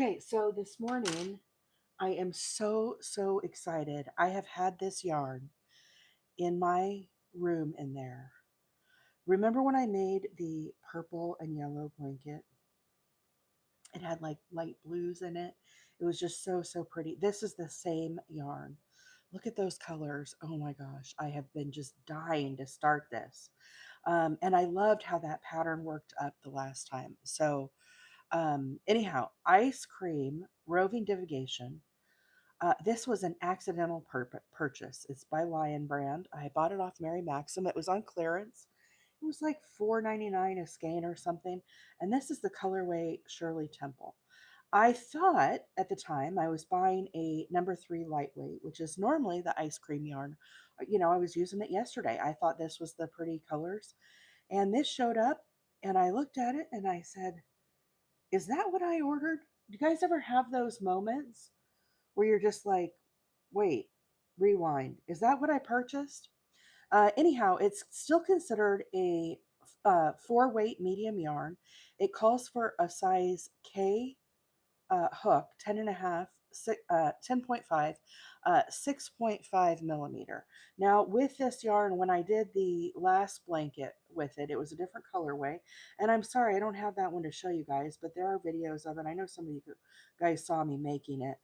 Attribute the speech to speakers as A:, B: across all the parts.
A: Okay, so this morning I am so excited. I have had this yarn in my room in there. Remember when I made the purple and yellow blanket? It had like light blues in it. It was just so pretty. This is the same yarn. Look at those colors. Oh my gosh, I have been just dying to start this. And I loved how that pattern worked up the last time. So, anyhow, ice cream, roving divagation. This was an accidental purchase. It's by Lion Brand. I bought it off Mary Maxim. It was on clearance. It was like $4.99 a skein or something. And this is the colorway Shirley Temple. I thought at the time I was buying a number 3 lightweight, which is normally the ice cream yarn. I was using it yesterday. I thought this was the pretty colors. And this showed up, and I looked at it and I said, is that what I ordered? Do you guys ever have those moments where you're just like, wait, rewind. Is that what I purchased? Anyhow, it's still considered a 4 weight medium yarn. It calls for a size K hook, 10.5, 6.5 millimeter. Now, with this yarn, when I did the last blanket with it, it was a different colorway. And I'm sorry, I don't have that one to show you guys, but there are videos of it. I know some of you guys saw me making it.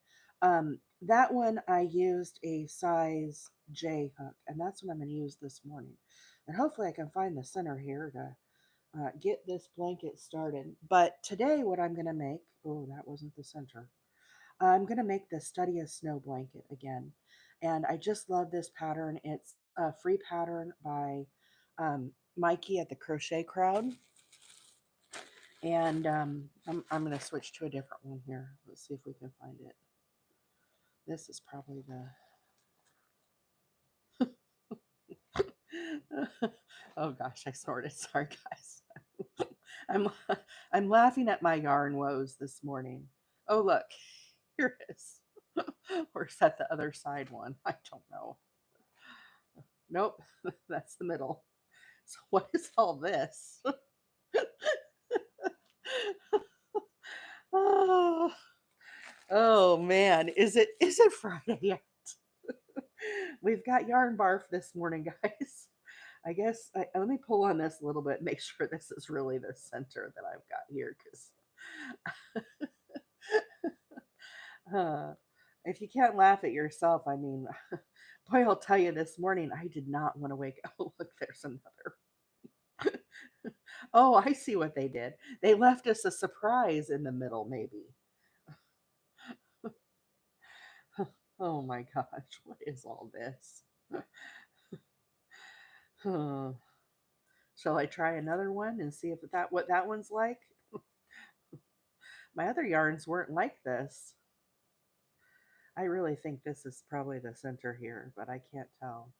A: That one I used a size J hook, and that's what I'm going to use this morning. And hopefully I can find the center here to get this blanket started. But today, what I'm going to make, oh, that wasn't the center. I'm going to make the Study of Snow blanket again. And I just love this pattern. It's a free pattern by Mikey at the Crochet Crowd. And I'm going to switch to a different one here. Let's see if we can find it. This is probably the. Oh gosh, I snorted. Sorry, guys. I'm I'm laughing at my yarn woes this morning. Oh look, here it is. Or is that the other side one? I don't know. Nope, that's the middle. So what is all this? Oh, oh man, is it Friday yet? We've got yarn barf this morning, guys. I guess let me pull on this a little bit, make sure this is really the center that I've got here, because if you can't laugh at yourself, I mean, boy, I'll tell you, this morning I did not want to wake up. Oh, look, there's another. Oh, I see what they did. They left us a surprise in the middle, maybe. Oh my gosh, what is all this? Huh. Shall I try another one and see if what that one's like? My other yarns weren't like this. I really think this is probably the center here, but I can't tell.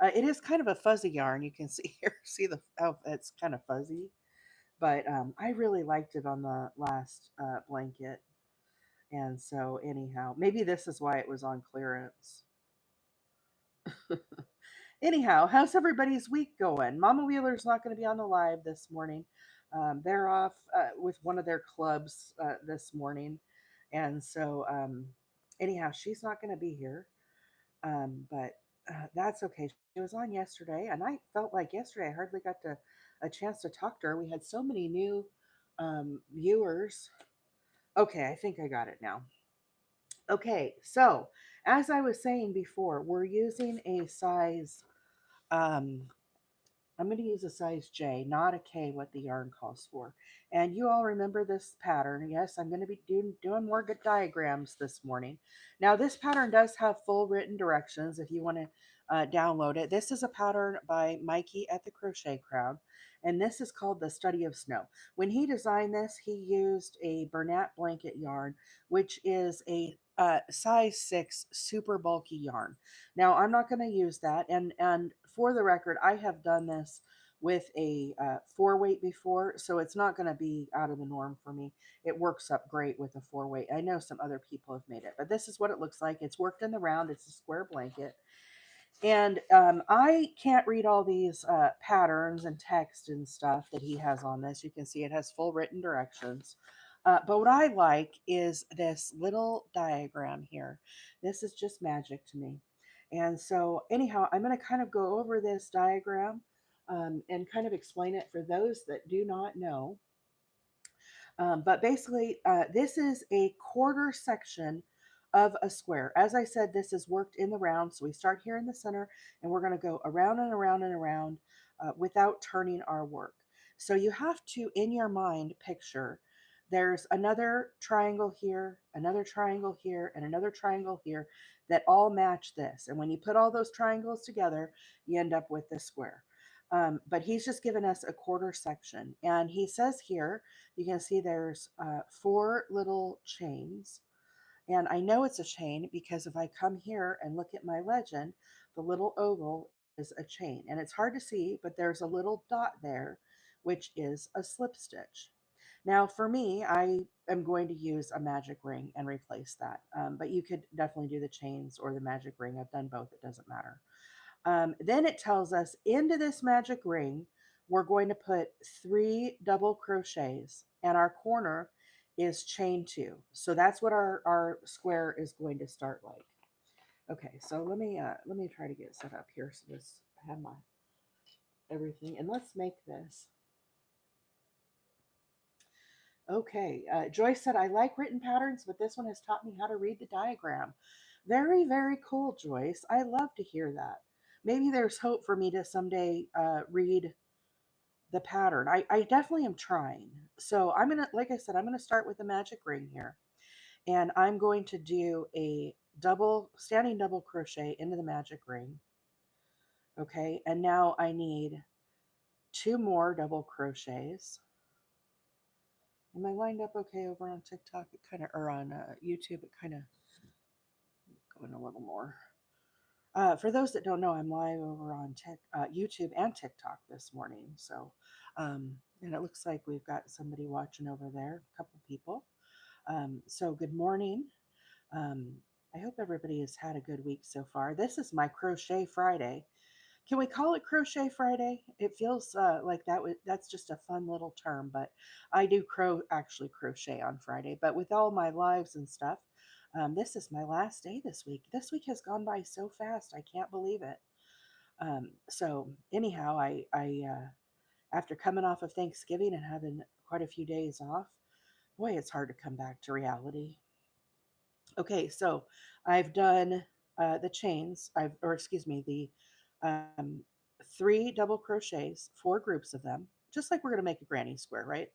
A: It is kind of a fuzzy yarn. You can see here, see how it's kind of fuzzy. But I really liked it on the last blanket. And so, anyhow, maybe this is why it was on clearance. Anyhow, how's everybody's week going? Mama Wheeler's not going to be on the live this morning. They're off with one of their clubs this morning. And so, anyhow, she's not going to be here. But that's okay. She was on yesterday, and I felt like yesterday I hardly got a chance to talk to her. We had so many new viewers. Okay, I think I got it now. Okay, so as I was saying before, we're using a size um, I'm going to use a size J, not a K, what the yarn calls for. And you all remember this pattern. Yes, I'm going to be doing more good diagrams this morning. Now, this pattern does have full written directions if you want to download it. This is a pattern by Mikey at the Crochet Crowd, and this is called the Study of Snow. When he designed this, he used a Bernat blanket yarn, which is a size 6 super bulky yarn. Now, I'm not going to use that. And for the record, I have done this with a 4 weight before, so it's not going to be out of the norm for me. It works up great with a 4 weight. I know some other people have made it, but this is what it looks like. It's worked in the round. It's a square blanket. And I can't read all these patterns and text and stuff that he has on this. You can see it has full written directions. But what I like is this little diagram here. This is just magic to me. And so, anyhow, I'm going to kind of go over this diagram and kind of explain it for those that do not know. But basically, this is a quarter section of a square. As I said, this is worked in the round. So we start here in the center and we're going to go around and around and around without turning our work. So you have to, in your mind, picture there's another triangle here, another triangle here, and another triangle here that all match this. And when you put all those triangles together, you end up with this square. But he's just given us a quarter section. And he says here, you can see there's 4 little chains. And I know it's a chain because if I come here and look at my legend, the little oval is a chain. And it's hard to see, but there's a little dot there, which is a slip stitch. Now, for me, I am going to use a magic ring and replace that. But you could definitely do the chains or the magic ring. I've done both, it doesn't matter. Then it tells us into this magic ring, we're going to put 3 double crochets and our corner is chain 2. So that's what our square is going to start like. Okay, so let me try to get set up here so this have my everything and let's make this. Okay, Joyce said, I like written patterns, but this one has taught me how to read the diagram. Very, very cool, Joyce. I love to hear that. Maybe there's hope for me to someday read the pattern. I definitely am trying. So I'm going to, like I said, I'm going to start with the magic ring here. And I'm going to do a standing double crochet into the magic ring. Okay, and now I need 2 more double crochets. Am I lined up okay over on TikTok? It kind of, or on YouTube, it kind of going a little more. For those that don't know, I'm live over on YouTube and TikTok this morning. So, and it looks like we've got somebody watching over there, a couple people. So, good morning. Um, I hope everybody has had a good week so far. This is my Crochet Friday. Can we call it Crochet Friday? It feels like that's just a fun little term, but I do actually crochet on Friday. But with all my lives and stuff, this is my last day this week. This week has gone by so fast, I can't believe it. So anyhow, I after coming off of Thanksgiving and having quite a few days off, boy, it's hard to come back to reality. Okay, so I've done the chains, or excuse me, the 3 double crochets, 4 groups of them, just like we're going to make a granny square, right?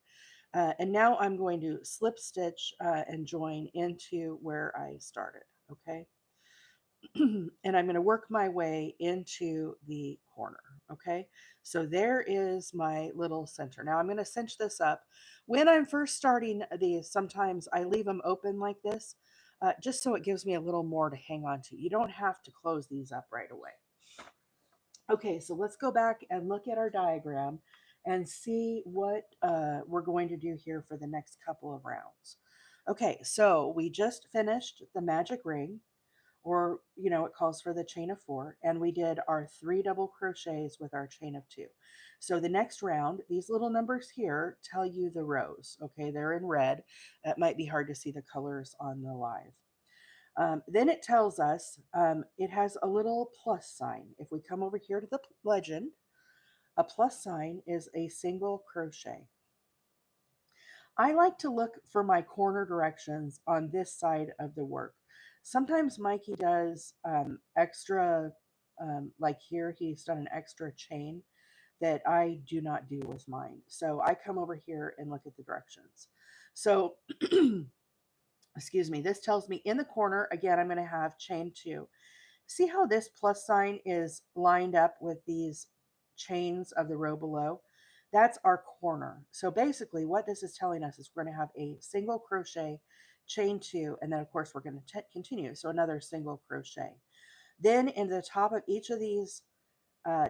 A: And now I'm going to slip stitch and join into where I started, okay? And I'm going to work my way into the corner, okay? So there is my little center. Now I'm going to cinch this up. When I'm first starting these, sometimes I leave them open like this, just so it gives me a little more to hang on to. You don't have to close these up right away. Okay, so let's go back and look at our diagram and see what we're going to do here for the next couple of rounds. Okay, so we just finished the magic ring, or it calls for the chain of 4, and we did our 3 double crochets with our chain of 2. So the next round, these little numbers here tell you the rows. Okay, they're in red. It might be hard to see the colors on the live. Then it tells us it has a little plus sign. If we come over here to the legend, a plus sign is a single crochet. I like to look for my corner directions on this side of the work. Sometimes Mikey does extra, like here, he's done an extra chain that I do not do with mine. So I come over here and look at the directions. So, excuse me, this tells me in the corner, again, I'm going to have chain 2. See how this plus sign is lined up with these chains of the row below? That's our corner. So basically what this is telling us is we're going to have a single crochet, chain 2, and then of course we're going to continue. So another single crochet. Then in the top of each of these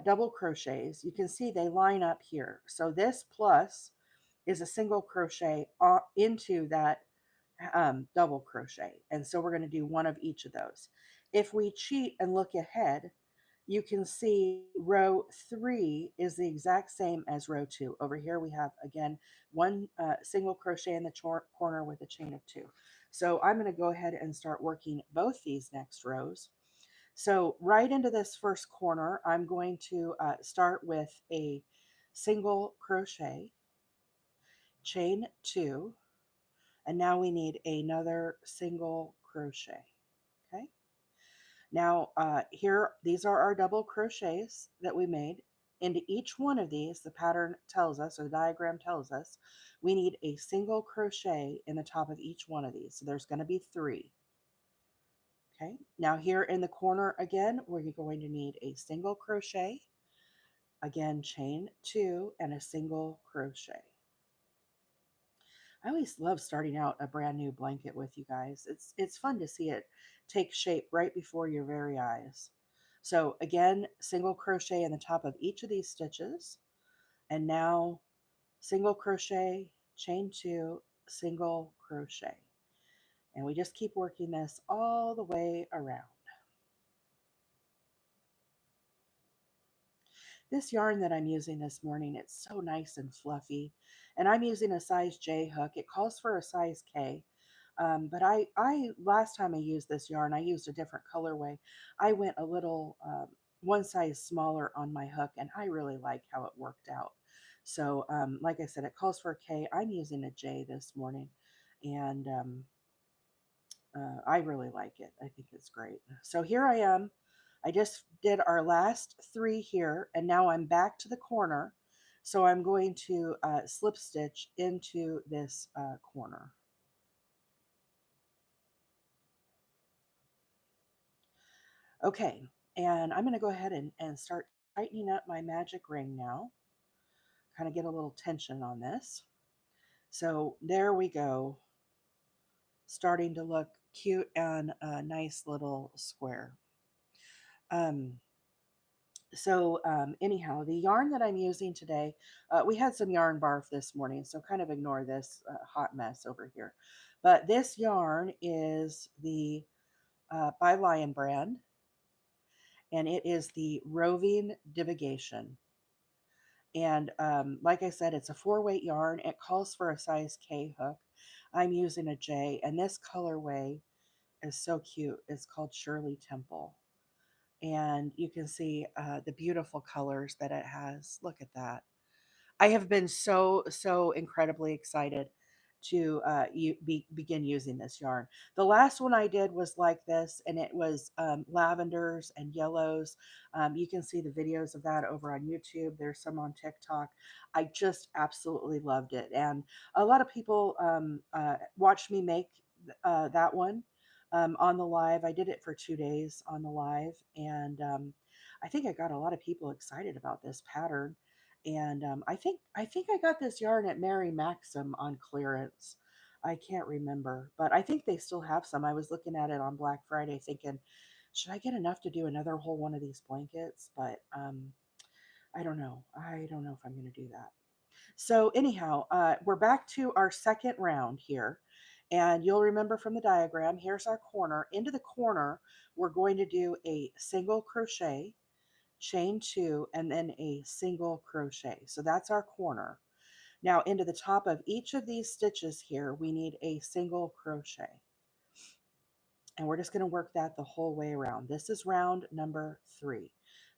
A: double crochets, you can see they line up here. So this plus is a single crochet into that double crochet. And so we're going to do one of each of those. If we cheat and look ahead, you can see row 3 is the exact same as row 2. Over here we have, again, one single crochet in the corner with a chain of 2. So I'm going to go ahead and start working both these next rows. So right into this first corner, I'm going to start with a single crochet, chain 2, and now we need another single crochet. Okay. Now here, these are our double crochets that we made. Into each one of these, the pattern tells us, or the diagram tells us, we need a single crochet in the top of each one of these. So there's going to be 3. Okay, now here in the corner again, we're going to need a single crochet, again chain 2, and a single crochet. I always love starting out a brand new blanket with you guys. It's fun to see it take shape right before your very eyes. So again, single crochet in the top of each of these stitches, and now single crochet, chain 2, single crochet. And we just keep working this all the way around. This yarn that I'm using this morning, it's so nice and fluffy. And I'm using a size J hook. It calls for a size K. But I last time I used this yarn, I used a different colorway. I went a little one size smaller on my hook, and I really like how it worked out. So, like I said, it calls for a K. I'm using a J this morning, and I really like it. I think it's great. So here I am. I just did our last 3 here, and now I'm back to the corner. So I'm going to slip stitch into this corner. Okay, and I'm going to go ahead and start tightening up my magic ring now. Kind of get a little tension on this. So there we go. Starting to look cute and a nice little square. Um, anyhow, the yarn that I'm using today, we had some yarn barf this morning, so kind of ignore this hot mess over here. But this yarn is the by Lion brand, and it is the Roving Divagation. And like I said, it's a 4-weight yarn. It calls for a size K hook. I'm using a J, and this colorway is so cute. It's called Shirley Temple. And you can see the beautiful colors that it has. Look at that. I have been so incredibly excited to begin using this yarn. The last one I did was like this, and it was lavenders and yellows. You can see the videos of that over on YouTube. There's some on TikTok. I just absolutely loved it, and a lot of people watched me make that one on the live. I did it for 2 days on the live, and I think I got a lot of people excited about this pattern. And I think I got this yarn at Mary Maxim on clearance. I can't remember, but I think they still have some. I was looking at it on Black Friday thinking, should I get enough to do another whole one of these blankets? But I don't know. I don't know if I'm going to do that. So anyhow, we're back to our second round here. And you'll remember from the diagram, here's our corner. Into the corner, we're going to do a single crochet, chain 2, and then a single crochet. So that's our corner. Now into the top of each of these stitches here, we need a single crochet. And we're just going to work that the whole way around. This is round number 3.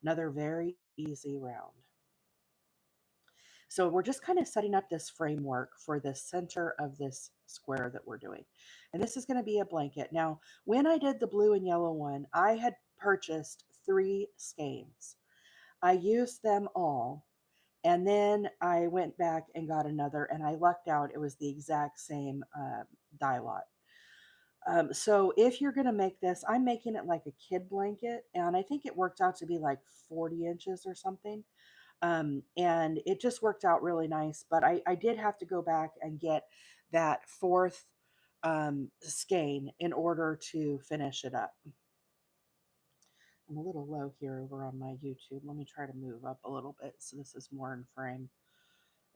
A: Another very easy round. So we're just kind of setting up this framework for the center of this square that we're doing. And this is going to be a blanket. Now, when I did the blue and yellow one, I had purchased 3 skeins. I used them all, and then I went back and got another, and I lucked out. It was the exact same dye lot. So if you're going to make this, I'm making it like a kid blanket, and I think it worked out to be like 40 inches or something. And it just worked out really nice. But I did have to go back and get that 4th skein in order to finish it up. I'm a little low here over on my YouTube. Let me try to move up a little bit so this is more in frame.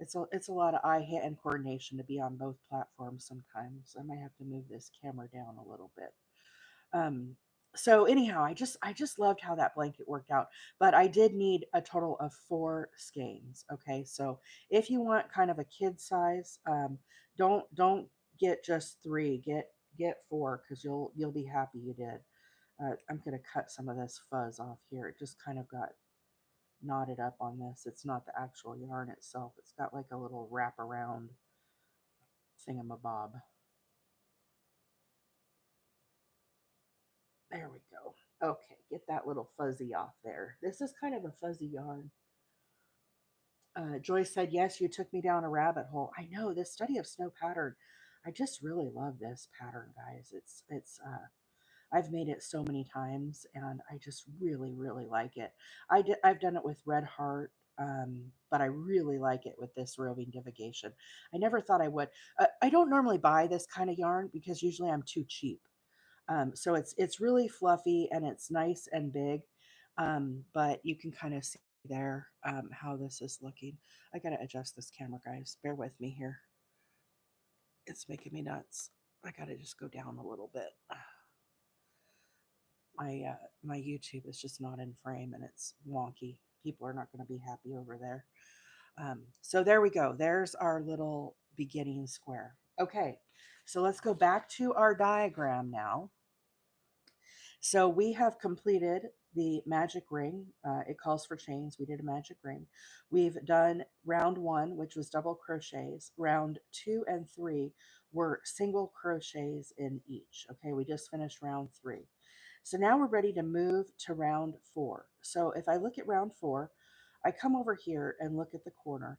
A: It's a lot of eye-hand coordination to be on both platforms sometimes. I might have to move this camera down a little bit. Um, So anyhow, I just loved how that blanket worked out, but I did need a total of 4 skeins. Okay, so if you want kind of a kid size, don't get just 3, get 4, because you'll be happy you did. I'm gonna cut some of this fuzz off here. It just kind of got knotted up on this. It's not the actual yarn itself. It's got like a little wraparound thingamabob. There we go. Okay, get that little fuzzy off there. This is kind of a fuzzy yarn. Joy said, "Yes, you took me down a rabbit hole." I know this study of snow pattern. I just really love this pattern, guys. It's I've made it so many times, and I just really like it. I've done it with Red Heart, but I really like it with this Roving Divagation. I never thought I would. I don't normally buy this kind of yarn because usually I'm too cheap. So it's really fluffy and it's nice and big, but you can kind of see there how this is looking. I gotta adjust this camera, guys. Bear with me here. It's making me nuts. I gotta just go down a little bit. My YouTube is just not in frame and it's wonky. People are not going to be happy over there. So there we go. There's our little beginning square. Okay, so let's go back to our diagram now. So we have completed the magic ring. It calls for chains. We did a magic ring. We've done round 1, which was double crochets. Round 2 and 3 were single crochets in each. Okay, we just finished round 3. So now we're ready to move to round 4. So if I look at round 4, I come over here and look at the corner.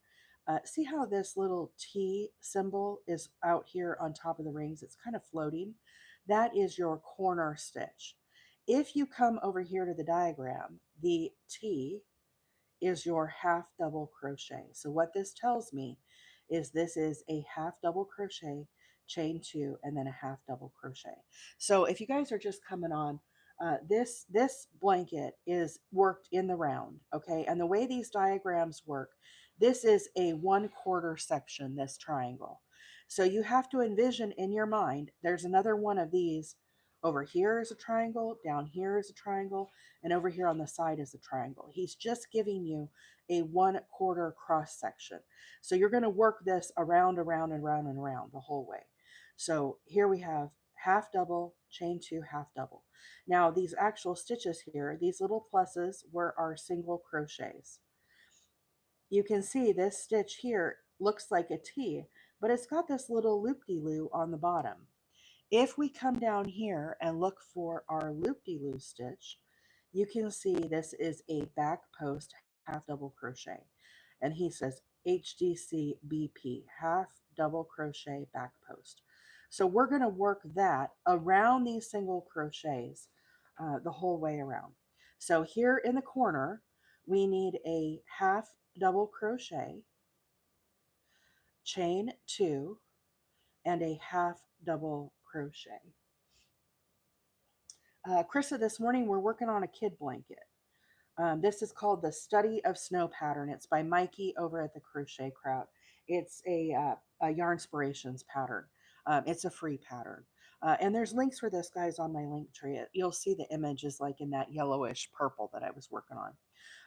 A: See how this little T symbol is out here on top of the rings? It's kind of floating. That is your corner stitch. If you come over here to the diagram, the T is your half double crochet. So what this tells me is this is a half double crochet, chain 2, and then a half double crochet. So if you guys are just coming on, this blanket is worked in the round, okay? And the way these diagrams work, this is a 1/4 section, this triangle. So you have to envision in your mind, there's another one of these. Over here is a triangle, down here is a triangle, and over here on the side is a triangle. He's just giving you a 1/4 cross section. So you're going to work this around, around, and around, and around the whole way. So here we have half double, chain 2, half double. Now these actual stitches here, these little pluses were our single crochets. You can see this stitch here looks like a T, but it's got this little loop-de-loo on the bottom. If we come down here and look for our loop-de-loo stitch, you can see this is a back post half double crochet. And he says HDC BP, half double crochet back post. So we're going to work that around these single crochets the whole way around. So here in the corner, we need a half double crochet, chain 2, and a half double crochet. Krista, this morning we're working on a kid blanket. This is called The Study of Snow Pattern. It's by Mikey over at the Crochet Crowd. It's a Yarnspirations pattern. It's a free pattern. And there's links for this, guys, on my link tree. You'll see the images like in that yellowish purple that I was working on.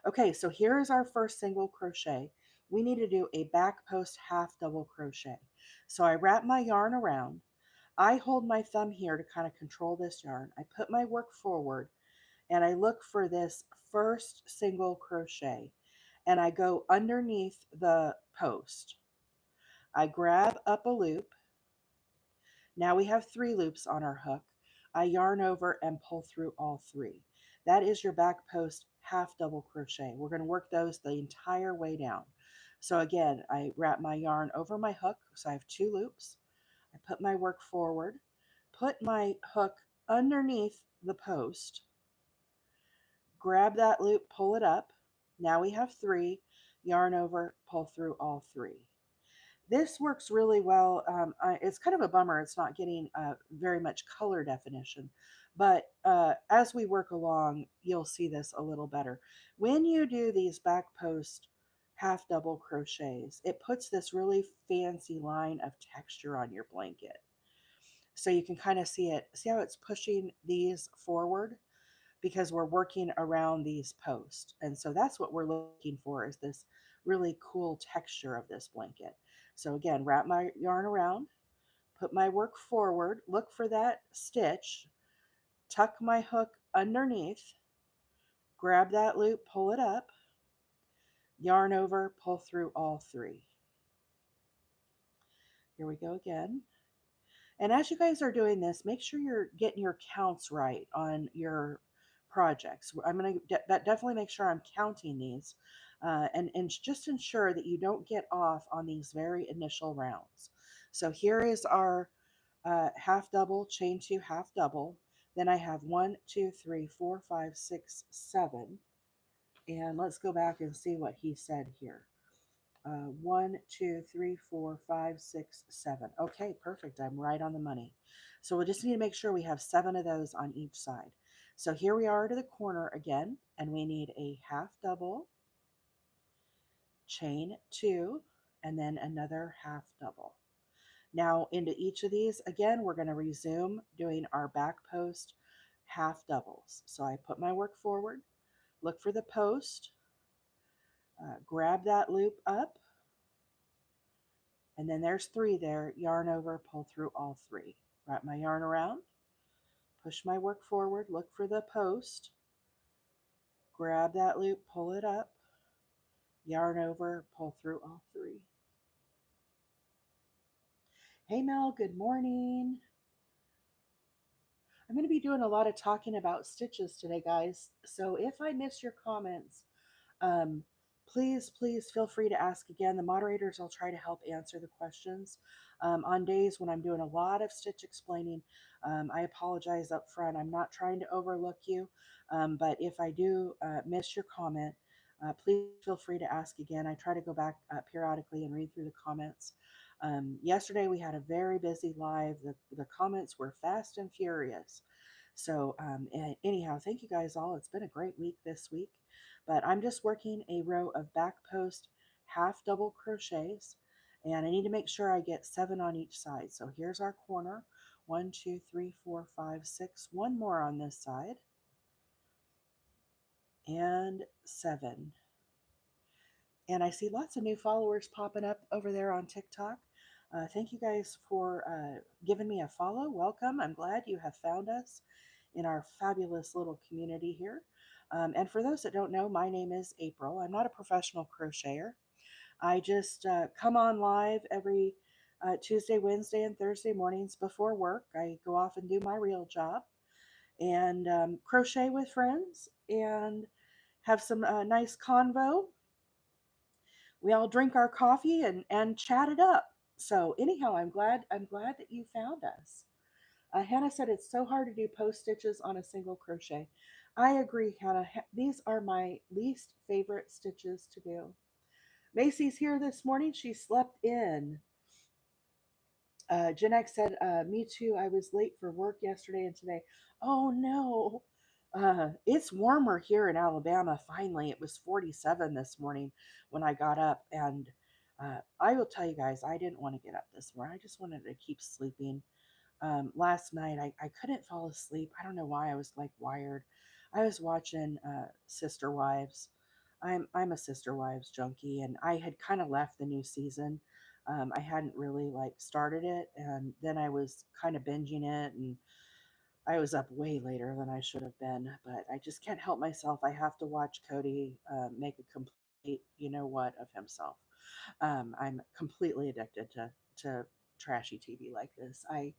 A: Okay, so here is our first single crochet. We need to do a back post half double crochet. So I wrap my yarn around. I hold my thumb here to kind of control this yarn. I put my work forward and I look for this first single crochet and I go underneath the post. I grab up a loop. Now we have 3 loops on our hook. I yarn over and pull through all 3. That is your back post half double crochet. We're going to work those the entire way down. So again, I wrap my yarn over my hook. So I have 2 loops. I put my work forward, put my hook underneath the post, grab that loop, pull it up. Now we have 3, yarn over, pull through all 3. This works really well. It's kind of a bummer it's not getting very much color definition, but as we work along, you'll see this a little better. When you do these back post half double crochets, it puts this really fancy line of texture on your blanket. So you can kind of see it. See how it's pushing these forward because we're working around these posts. And so that's what we're looking for, is this really cool texture of this blanket. So again, wrap my yarn around, put my work forward, look for that stitch, tuck my hook underneath, grab that loop, pull it up, yarn over, pull through all three. Here we go again. And as you guys are doing this, make sure you're getting your counts right on your projects. I'm going to definitely make sure I'm counting these, and just ensure that you don't get off on these very initial rounds. So here is our half double, chain two, half double. Then I have 1, 2, 3, 4, 5, 6, 7. And let's go back and see what he said here. 1, 2, 3, 4, 5, 6, 7. Okay, perfect. I'm right on the money. So we just need to make sure we have 7 of those on each side. So here we are to the corner again, and we need a half double, chain 2, and then another half double. Now into each of these, again, we're going to resume doing our back post half doubles. So I put my work forward, look for the post, grab that loop up, and then there's 3 there, yarn over, pull through all 3. Wrap my yarn around, push my work forward, look for the post, grab that loop, pull it up, yarn over, pull through all 3. Hey Mel, good morning. I'm going to be doing a lot of talking about stitches today, guys. So if I miss your comments, Um, please feel free to ask again. The moderators will try to help answer the questions. On days when I'm doing a lot of stitch explaining, I apologize up front. I'm not trying to overlook you, but if I do miss your comment, please feel free to ask again. I try to go back periodically and read through the comments. Yesterday we had a very busy live. The comments were fast and furious. So anyhow, thank you guys all. It's been a great week this week. But I'm just working a row of back post half double crochets, and I need to make sure I get 7 on each side. So here's our corner. 1, 2, 3, 4, 5, 6. One more on this side, and 7. And I see lots of new followers popping up over there on TikTok. Thank you guys for giving me a follow. Welcome. I'm glad you have found us in our fabulous little community here. And for those that don't know, my name is April. I'm not a professional crocheter. I just come on live every Tuesday, Wednesday, and Thursday mornings before work. I go off and do my real job and crochet with friends and have some nice convo. We all drink our coffee and chat it up. So anyhow, I'm glad that you found us. Hannah said it's so hard to do post stitches on a single crochet. I agree, Hannah. These are my least favorite stitches to do. Macy's here this morning. She slept in. Jen X said, me too. I was late for work yesterday and today. Oh no. It's warmer here in Alabama. Finally, it was 47 this morning when I got up. And I will tell you guys, I didn't want to get up this morning. I just wanted to keep sleeping. Last night, I couldn't fall asleep. I don't know why. I was like wired. I was watching Sister Wives. I'm a Sister Wives junkie, and I had kind of left the new season. I hadn't really like started it, and then I was kind of binging it, and I was up way later than I should have been. But I just can't help myself. I have to watch Cody make a complete, you know what, of himself. I'm completely addicted to trashy TV like this. I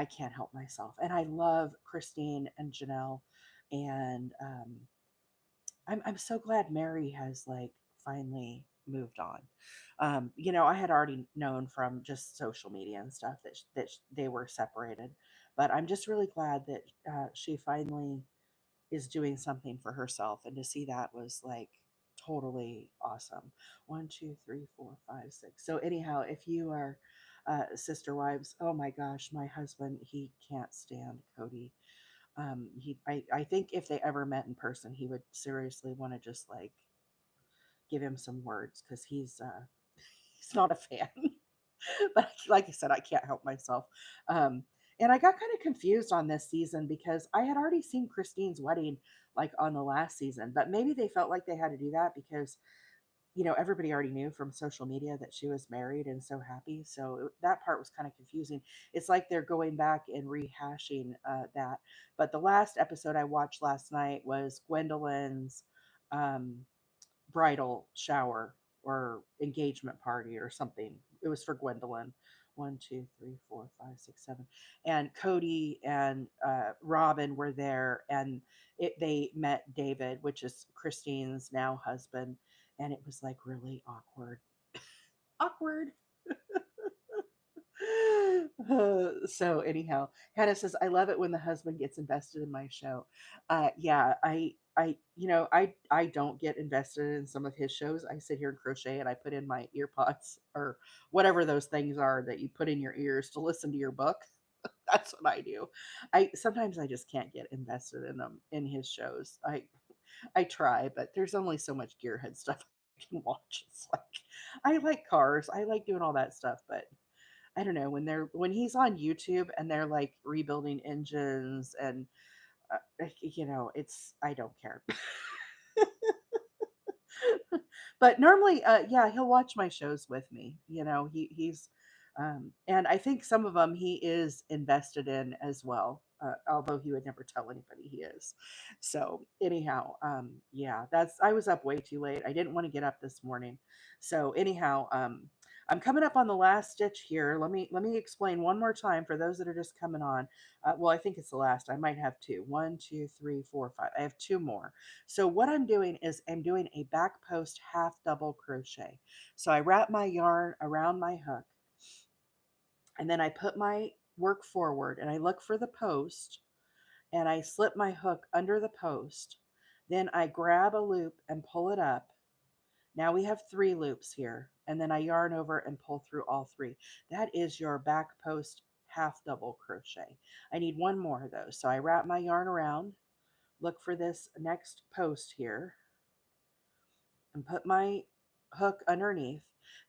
A: can't help myself, and I love Christine and Janelle, and I'm so glad Mary has like finally moved on. I had already known from just social media and stuff that they were separated, but I'm just really glad that she finally is doing something for herself, and to see that was like totally awesome. 1, 2, 3, 4, 5, 6. So anyhow, if you are sister wives, oh my gosh, my husband, he can't stand Cody. I think if they ever met in person, he would seriously want to just like give him some words because he's not a fan. But like I said, I can't help myself. And I got kind of confused on this season because I had already seen Christine's wedding like on the last season, but maybe they felt like they had to do that because everybody already knew from social media that she was married and so happy. So that part was kind of confusing. It's like they're going back and rehashing that. But the last episode I watched last night was Gwendolyn's um, bridal shower or engagement party or something. It was for Gwendolyn. One, two, three, four, five, six, seven, and Cody and Robin were there, and they met David, which is Christine's now husband, and it was like really awkward. Awkward. So anyhow, Hannah says, "I love it when the husband gets invested in my show." Yeah, I don't get invested in some of his shows. I sit here and crochet, and I put in my ear pods or whatever those things are that you put in your ears to listen to your book. That's what I do. I sometimes I just can't get invested in them in his shows. I try, but there's only so much gearhead stuff I can watch. It's like I like cars. I like doing all that stuff, but I don't know when he's on YouTube and they're like rebuilding engines and it's I don't care. But normally, yeah, he'll watch my shows with me. And I think some of them he is invested in as well. Although he would never tell anybody he is. So anyhow, yeah, I was up way too late. I didn't want to get up this morning. So anyhow, I'm coming up on the last stitch here. Let me explain one more time for those that are just coming on. Well, I think it's the last. I might have two. One, two, three, four, five. I have two more. So what I'm doing is I'm doing a back post half double crochet. So I wrap my yarn around my hook and then I put my work forward and I look for the post and I slip my hook under the post. Then I grab a loop and pull it up. Now we have 3 loops here, and then I yarn over and pull through all 3. That is your back post half double crochet. I need one more of those. So I wrap my yarn around, look for this next post here, and put my hook underneath.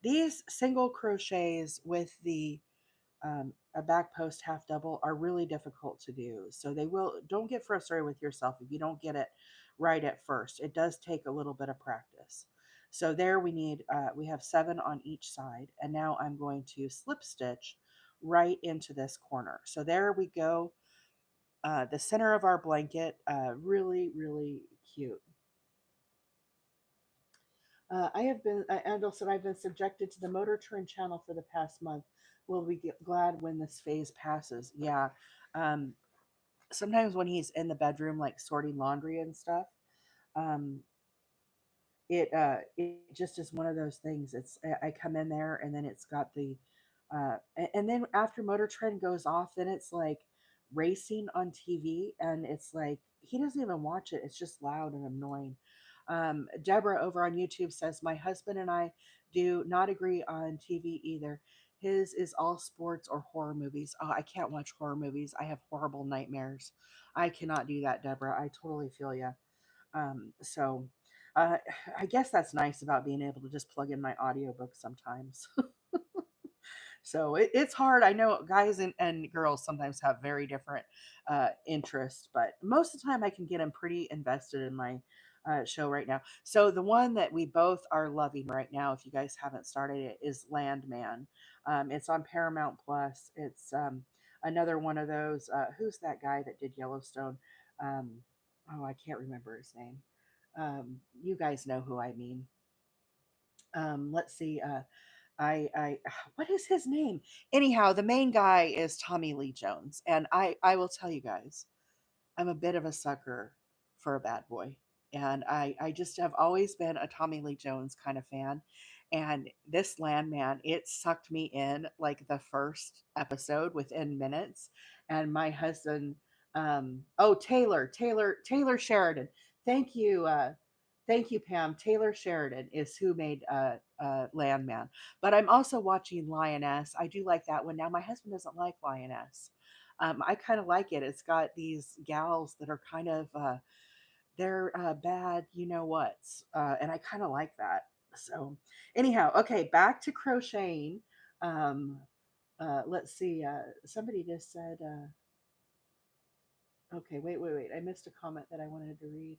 A: These single crochets with the a back post half double are really difficult to do. So don't get frustrated with yourself if you don't get it right at first. It does take a little bit of practice. So there we have 7 on each side. And now I'm going to slip stitch right into this corner. So there we go. The center of our blanket, really, really cute. Andel said, I've been subjected to the motor trend channel for the past month. Will we get glad when this phase passes? Yeah. Um, Sometimes when he's in the bedroom, like sorting laundry and stuff, um, it just is one of those things. I come in there and then it's got and then after Motor Trend goes off, then it's like racing on TV, and it's like he doesn't even watch it. It's just loud and annoying. Deborah over on YouTube says, my husband and I do not agree on TV either. His is all sports or horror movies. Oh, I can't watch horror movies. I have horrible nightmares. I cannot do that, Deborah. I totally feel you. So uh, I guess that's nice about being able to just plug in my audiobook sometimes. So it's hard. I know guys and girls sometimes have very different interests, but most of the time I can get them pretty invested in my show right now. So the one that we both are loving right now, if you guys haven't started it, is Landman. It's on Paramount Plus. It's another one of those. Who's that guy that did Yellowstone? Um, oh, I can't remember his name. You guys know who I mean. Let's see. I what is his name? Anyhow, the main guy is Tommy Lee Jones, and I will tell you guys, I'm a bit of a sucker for a bad boy. And I just have always been a Tommy Lee Jones kind of fan. And this Landman, it sucked me in like the first episode within minutes. And my husband, oh, Taylor Sheridan. Thank you. Thank you, Pam. Taylor Sheridan is who made Landman. But I'm also watching Lioness. I do like that one. Now, my husband doesn't like Lioness. I kind of like it. It's got these gals that are kind of they're bad, you know what, and I kind of like that. So anyhow, okay, back to crocheting. Um, Let's see. Somebody just said, okay, wait. I missed a comment that I wanted to read.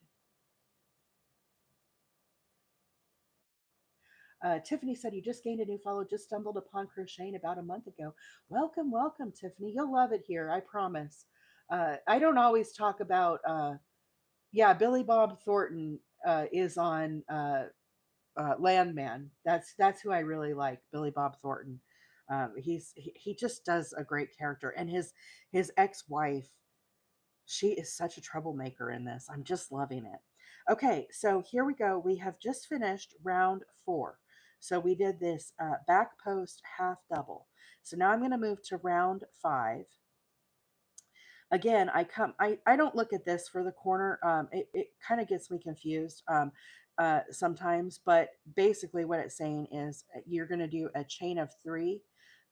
A: Tiffany said, you just gained a new follow, just stumbled upon crocheting about a month ago. Welcome, Tiffany. You'll love it here, I promise. I don't always talk about, yeah, Billy Bob Thornton is on Landman. That's who I really like, Billy Bob Thornton. He just does a great character, and his ex wife, she is such a troublemaker in this. I'm just loving it. Okay, so here we go. We have just finished round 4. So we did this back post half double. So now I'm going to move to round 5. Again, I don't look at this for the corner. It kind of gets me confused sometimes, but basically what it's saying is you're going to do a chain of 3.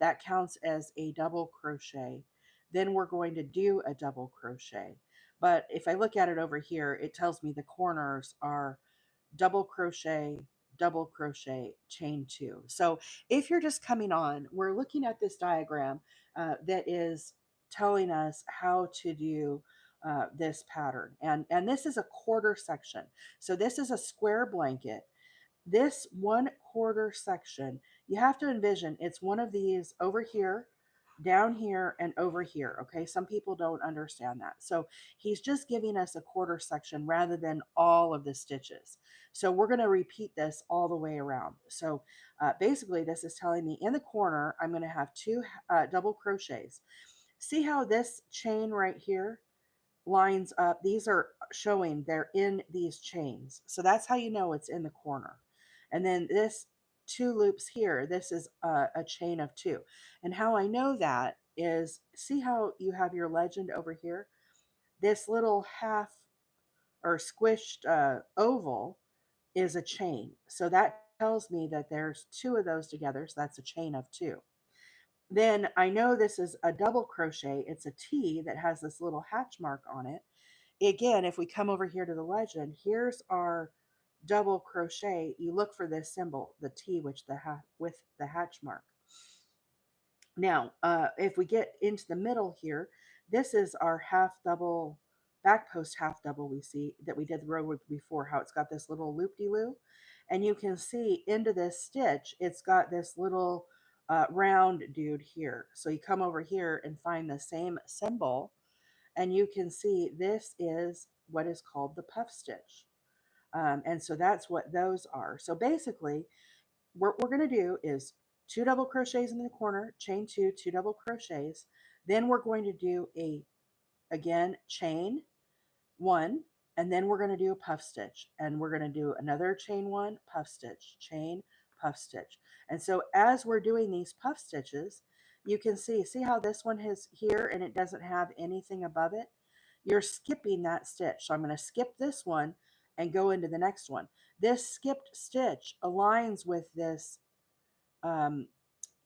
A: That counts as a double crochet. Then we're going to do a double crochet. But if I look at it over here, it tells me the corners are double crochet, chain 2. So if you're just coming on, we're looking at this diagram that is telling us how to do this pattern. And this is a quarter section. So this is a square blanket. This 1/4 section, you have to envision it's one of these over here, down here, and over here. Okay, some people don't understand that. So he's just giving us a quarter section rather than all of the stitches. So we're going to repeat this all the way around. So basically, this is telling me in the corner, I'm going to have 2 double crochets. See how this chain right here lines up? These are showing they're in these chains. So that's how you know it's in the corner. And then this 2 loops here, this is a chain of 2. And how I know that is, see how you have your legend over here? This little half or squished oval is a chain. So that tells me that there's 2 of those together. So that's a chain of 2. Then I know this is a double crochet. It's a T that has this little hatch mark on it. Again, if we come over here to the legend, here's our double crochet. You look for this symbol, the T, which with the hatch mark. Now, if we get into the middle here, this is our half double, back post half double we see that we did the row before, how it's got this little loop-de-loo. And you can see into this stitch, it's got this little round dude here. So you come over here and find the same symbol, and you can see this is what is called the puff stitch. And so that's what those are. So basically, what we're going to do is 2 double crochets in the corner, chain 2, 2 double crochets. Then we're going to do again, chain 1, and then we're going to do a puff stitch, and we're going to do another chain 1, puff stitch, chain, puff stitch. And so as we're doing these puff stitches, you can see how this one is here and it doesn't have anything above it? You're skipping that stitch. So I'm going to skip this one and go into the next one. This skipped stitch aligns with this um,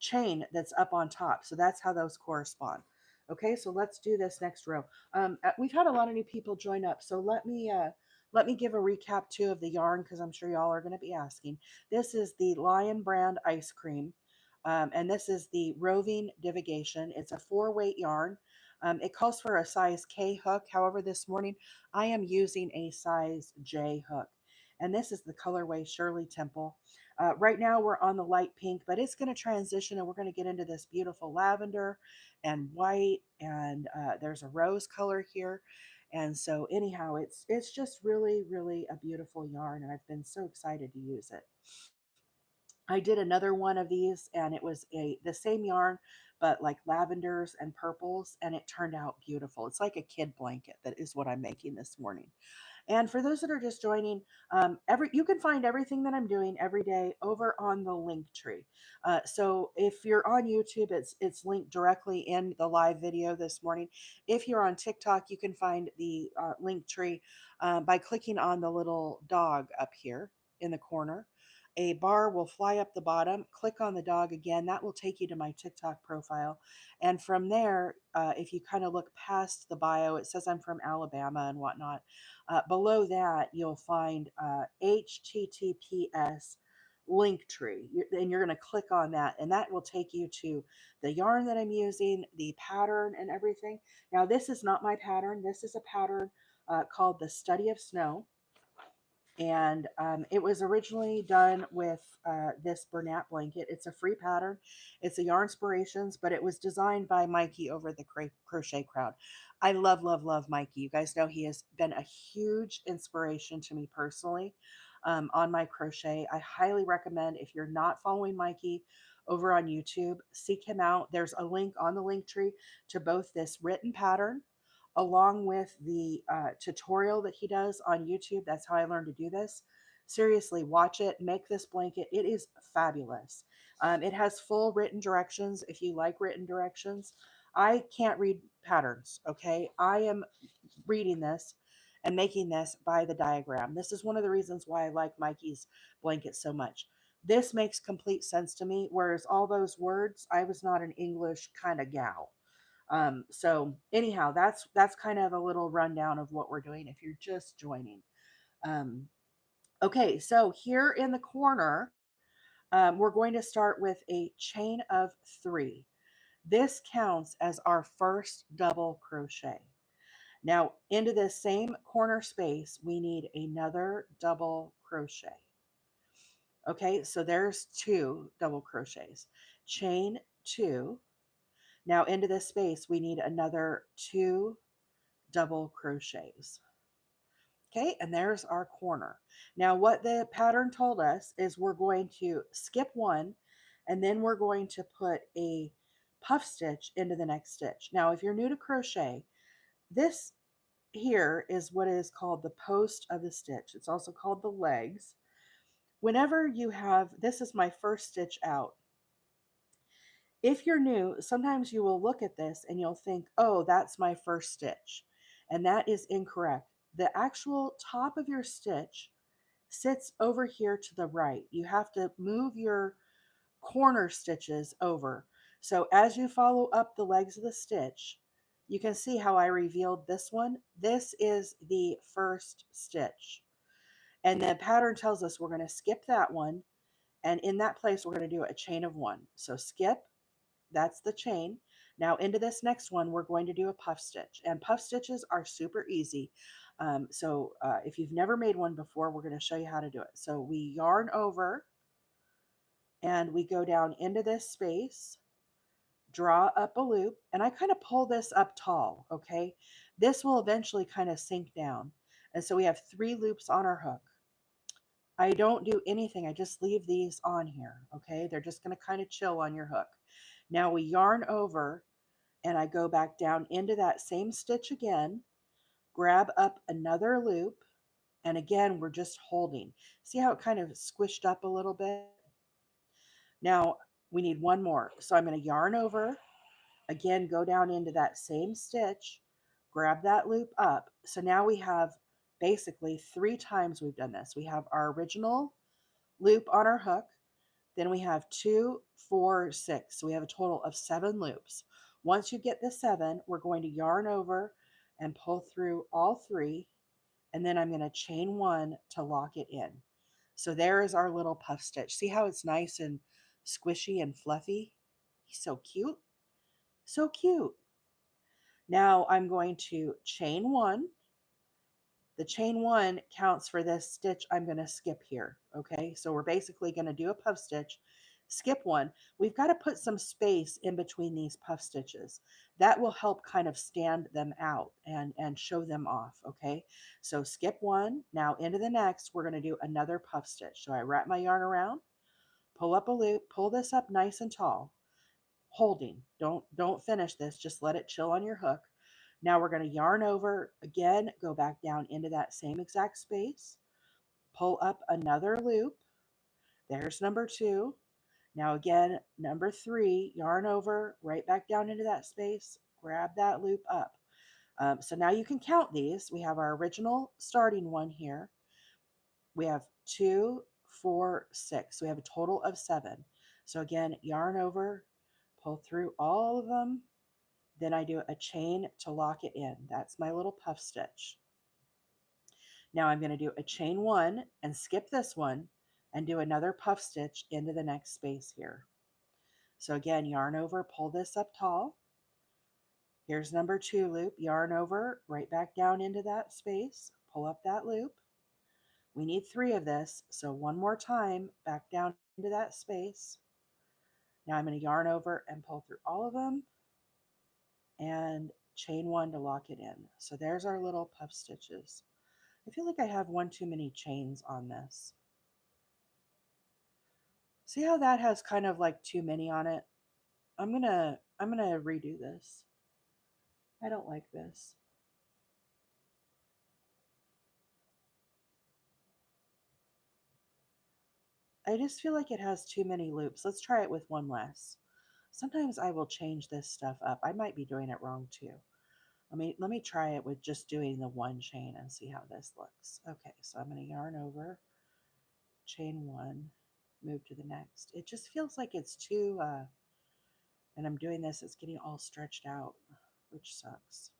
A: chain that's up on top. So that's how those correspond. Okay, so let's do this next row. We've had a lot of new people join up, so let me give a recap too of the yarn because I'm sure y'all are going to be asking. This is the Lion brand ice cream, and this is the Roving Divagation. It's a 4-weight yarn. It calls for a size K hook. However, this morning I am using a size J hook, and this is the colorway Shirley Temple. Right now we're on the light pink, but it's going to transition and we're going to get into this beautiful lavender and white, and there's a rose color here. And so anyhow, it's just really a beautiful yarn, and I've been so excited to use it. I did another one of these, and it was the same yarn, but like lavenders and purples, and it turned out beautiful. It's like a kid blanket. That is what I'm making this morning. And for those that are just joining, you can find everything that I'm doing every day over on the link tree. So if you're on YouTube, it's linked directly in the live video this morning. If you're on TikTok, you can find the link tree by clicking on the little dog up here in the corner. A bar will fly up the bottom. Click on the dog again. That will take you to my TikTok profile. And from there, if you kind of look past the bio, it says I'm from Alabama and whatnot. Below that, you'll find HTTPS link tree, and you're going to click on that, and that will take you to the yarn that I'm using, the pattern, and everything. Now, this is not my pattern. This is a pattern called the Study of Snow, and it was originally done with this Bernat blanket. It's a free pattern. It's a Yarn Inspirations, but it was designed by Mikey over the Crochet Crowd. I love, love, love Mikey. You guys know he has been a huge inspiration to me personally on my crochet. I highly recommend, if you're not following Mikey over on YouTube, seek him out. There's a link on the link tree to both this written pattern along with the tutorial that he does on YouTube. That's how I learned to do this. Seriously, watch it, make this blanket. It is fabulous. It has full written directions if you like written directions. I can't read patterns, okay? I am reading this and making this by the diagram. This is one of the reasons why I like Mikey's blanket so much. This makes complete sense to me, whereas all those words, I was not an English kind of gal. So anyhow, that's kind of a little rundown of what we're doing if you're just joining. Um, okay, so here in the corner, we're going to start with a chain of 3. This counts as our first double crochet. Now, into this same corner space, we need another double crochet. Okay, so there's 2 double crochets. Chain 2. Now, into this space, we need another 2 double crochets. Okay, and there's our corner. Now, what the pattern told us is we're going to skip 1, and then we're going to put a puff stitch into the next stitch. Now, if you're new to crochet, this here is what is called the post of the stitch. It's also called the legs. Whenever you have, this is my first stitch out. If you're new, sometimes you will look at this and you'll think, oh, that's my first stitch. And that is incorrect. The actual top of your stitch sits over here to the right. You have to move your corner stitches over. So as you follow up the legs of the stitch, you can see how I revealed this one. This is the first stitch. And the pattern tells us we're going to skip that one. And in that place, we're going to do a chain of 1. So skip, that's the chain. Now into this next one, we're going to do a puff stitch, and puff stitches are super easy. If you've never made one before, we're going to show you how to do it. So we yarn over and we go down into this space, draw up a loop, and I kind of pull this up tall, okay? This will eventually kind of sink down. And so we have 3 loops on our hook. I don't do anything. I just leave these on here, okay? They're just going to kind of chill on your hook. Now we yarn over and I go back down into that same stitch again, grab up another loop, and again, we're just holding. See how it kind of squished up a little bit? Now we need 1 more. So I'm going to yarn over, again, go down into that same stitch, grab that loop up. So now we have basically 3 times we've done this. We have our original loop on our hook, then we have 2, 4, 6. So we have a total of 7 loops. Once you get the 7, we're going to yarn over and pull through all 3, and then I'm going to chain 1 to lock it in. So there is our little puff stitch. See how it's nice and squishy and fluffy? He's so cute. So cute. Now I'm going to chain 1. The chain 1 counts for this stitch I'm going to skip here. Okay, so we're basically going to do a puff stitch, skip 1. We've got to put some space in between these puff stitches. That will help kind of stand them out and show them off. Okay, so skip 1. Now into the next, we're going to do another puff stitch. So I wrap my yarn around, pull up a loop, pull this up nice and tall, holding. Don't finish this, just let it chill on your hook. Now we're going to yarn over again, go back down into that same exact space, pull up another loop. There's number 2. Now again, number 3, yarn over, right back down into that space, grab that loop up. So now you can count these. We have our original starting one here. We have 2, 4, 6. So we have a total of 7. So again, yarn over, pull through all of them. Then I do a chain to lock it in. That's my little puff stitch. Now I'm going to do a chain 1 and skip this one and do another puff stitch into the next space here. So again, yarn over, pull this up tall. Here's number 2 loop, yarn over, right back down into that space, pull up that loop. We need 3 of this, so one more time, back down into that space. Now I'm going to yarn over and pull through all of them and chain 1 to lock it in. So there's our little puff stitches. I feel like I have one too many chains on this. See how that has kind of like too many on it? I'm gonna redo this. I don't like this. I just feel like it has too many loops. Let's try it with one less. Sometimes I will change this stuff up. I might be doing it wrong too. Let me try it with just doing the one chain and see how this looks. Okay, so I'm going to yarn over, chain 1, move to the next. It just feels like it's too, and I'm doing this, it's getting all stretched out, which sucks.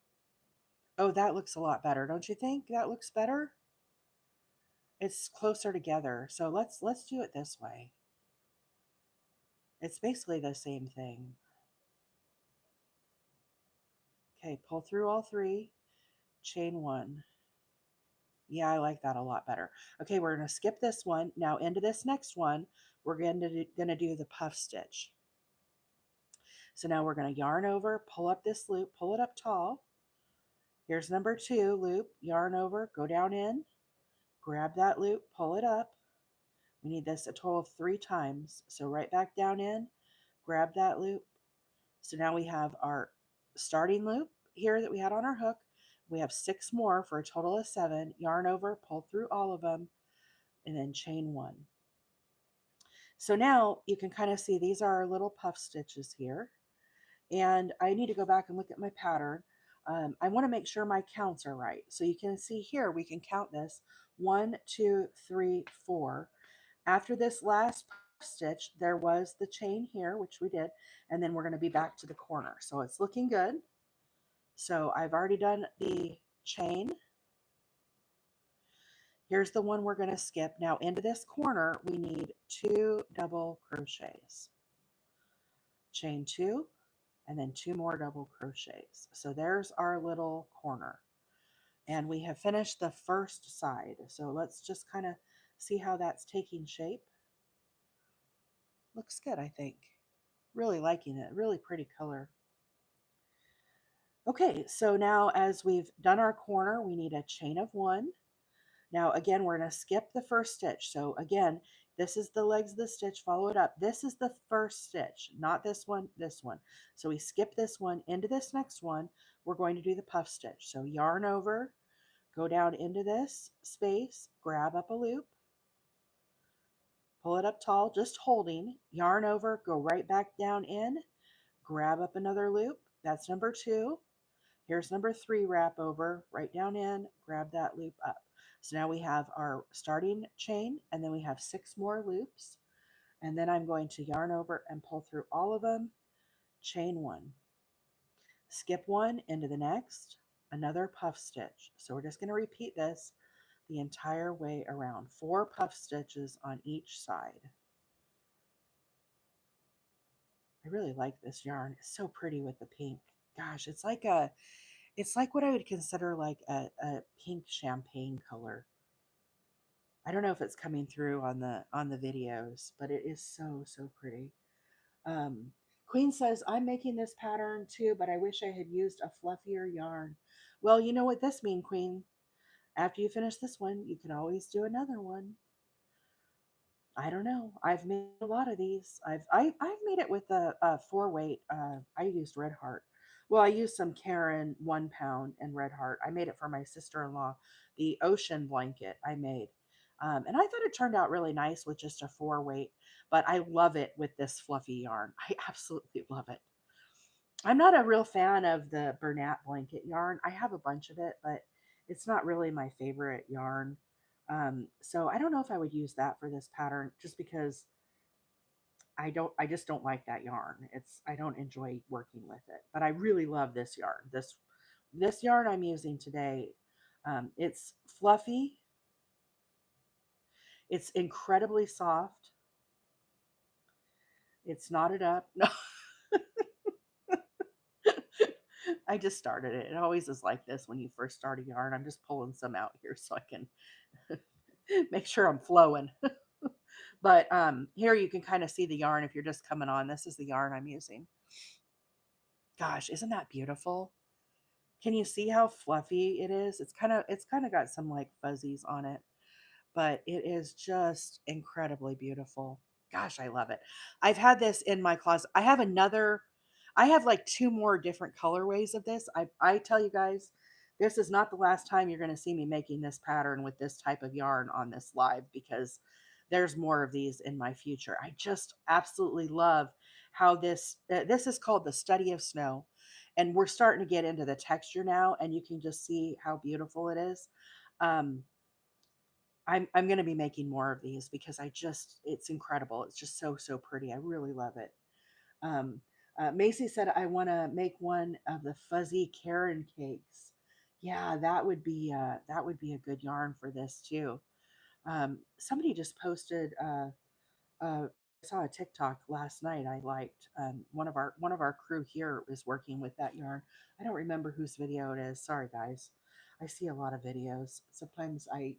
A: Oh, that looks a lot better, don't you think? That looks better? It's closer together. So let's do it this way. It's basically the same thing. Okay, pull through all 3, chain 1. Yeah, I like that a lot better. Okay, we're going to skip this one. Now into this next one, we're going to do the puff stitch. So now we're going to yarn over, pull up this loop, pull it up tall. Here's number 2 loop, yarn over, go down in, grab that loop, pull it up. We need this a total of 3 times. So right back down in, grab that loop. So now we have our starting loop here that we had on our hook. We have 6 more for a total of 7. Yarn over, pull through all of them, and then chain 1. So now you can kind of see these are our little puff stitches here. And I need to go back and look at my pattern. I want to make sure my counts are right. So you can see here, we can count this 1, 2, 3, 4. After this last puff stitch, there was the chain here, which we did, and then we're going to be back to the corner. So it's looking good. So I've already done the chain. Here's the one we're going to skip. Now into this corner, we need 2 double crochets. Chain 2, and then 2 more double crochets. So there's our little corner. And we have finished the first side. So let's just kind of see how that's taking shape. Looks good, I think. Really liking it. Really pretty color. Okay, so now as we've done our corner, we need a chain of 1. Now again, we're going to skip the first stitch. So again, this is the legs of the stitch, follow it up. This is the first stitch, not this one, this one. So we skip this one into this next one. We're going to do the puff stitch. So yarn over, go down into this space, grab up a loop, pull it up tall, just holding, yarn over, go right back down in, grab up another loop. That's number 2. Here's number 3, wrap over, right down in, grab that loop up. So now we have our starting chain, and then we have 6 more loops. And then I'm going to yarn over and pull through all of them, chain 1. Skip 1 into the next, another puff stitch. So we're just going to repeat this the entire way around. 4 puff stitches on each side. I really like this yarn. It's so pretty with the pink. Gosh, it's like what I would consider like a pink champagne color. I don't know if it's coming through on the videos, but it is so pretty. Queen says, I'm making this pattern too, but I wish I had used a fluffier yarn. Well, you know what this means, Queen. After you finish this one, you can always do another one. I don't know. I've made a lot of these. I've made it with a 4-weight. I used Red Heart. Well, I used some Karen 1 pound and Red Heart. I made it for my sister-in-law. The ocean blanket I made, and I thought it turned out really nice with just a 4-weight. But I love it with this fluffy yarn. I absolutely love it. I'm not a real fan of the Bernat blanket yarn. I have a bunch of it, but it's not really my favorite yarn. So I don't know if I would use that for this pattern just because I just don't like that yarn. I don't enjoy working with it, but I really love this yarn. This yarn I'm using today, it's fluffy. It's incredibly soft. It's knotted up. No, I just started it. It always is like this when you first start a yarn. I'm just pulling some out here so I can make sure I'm flowing. But here you can kind of see the yarn if you're just coming on. This is the yarn I'm using. Gosh, isn't that beautiful? Can you see how fluffy it is? It's kind of got some like fuzzies on it, but it is just incredibly beautiful. Gosh, I love it. I've had this in my closet. I have like two more different colorways of this. I tell you guys, this is not the last time you're going to see me making this pattern with this type of yarn on this live, because there's more of these in my future. I just absolutely love how this is called the Study of Snow, and we're starting to get into the texture now, and you can just see how beautiful it is. Um, I'm going to be making more of these because it's incredible. It's just so, so pretty. I really love it. Um, Macy said, I want to make one of the fuzzy Karen cakes. Yeah, that would be a good yarn for this too. Somebody just posted, I saw a TikTok last night I liked. One of our crew here is working with that yarn. I don't remember whose video it is. Sorry guys. I see a lot of videos. Sometimes I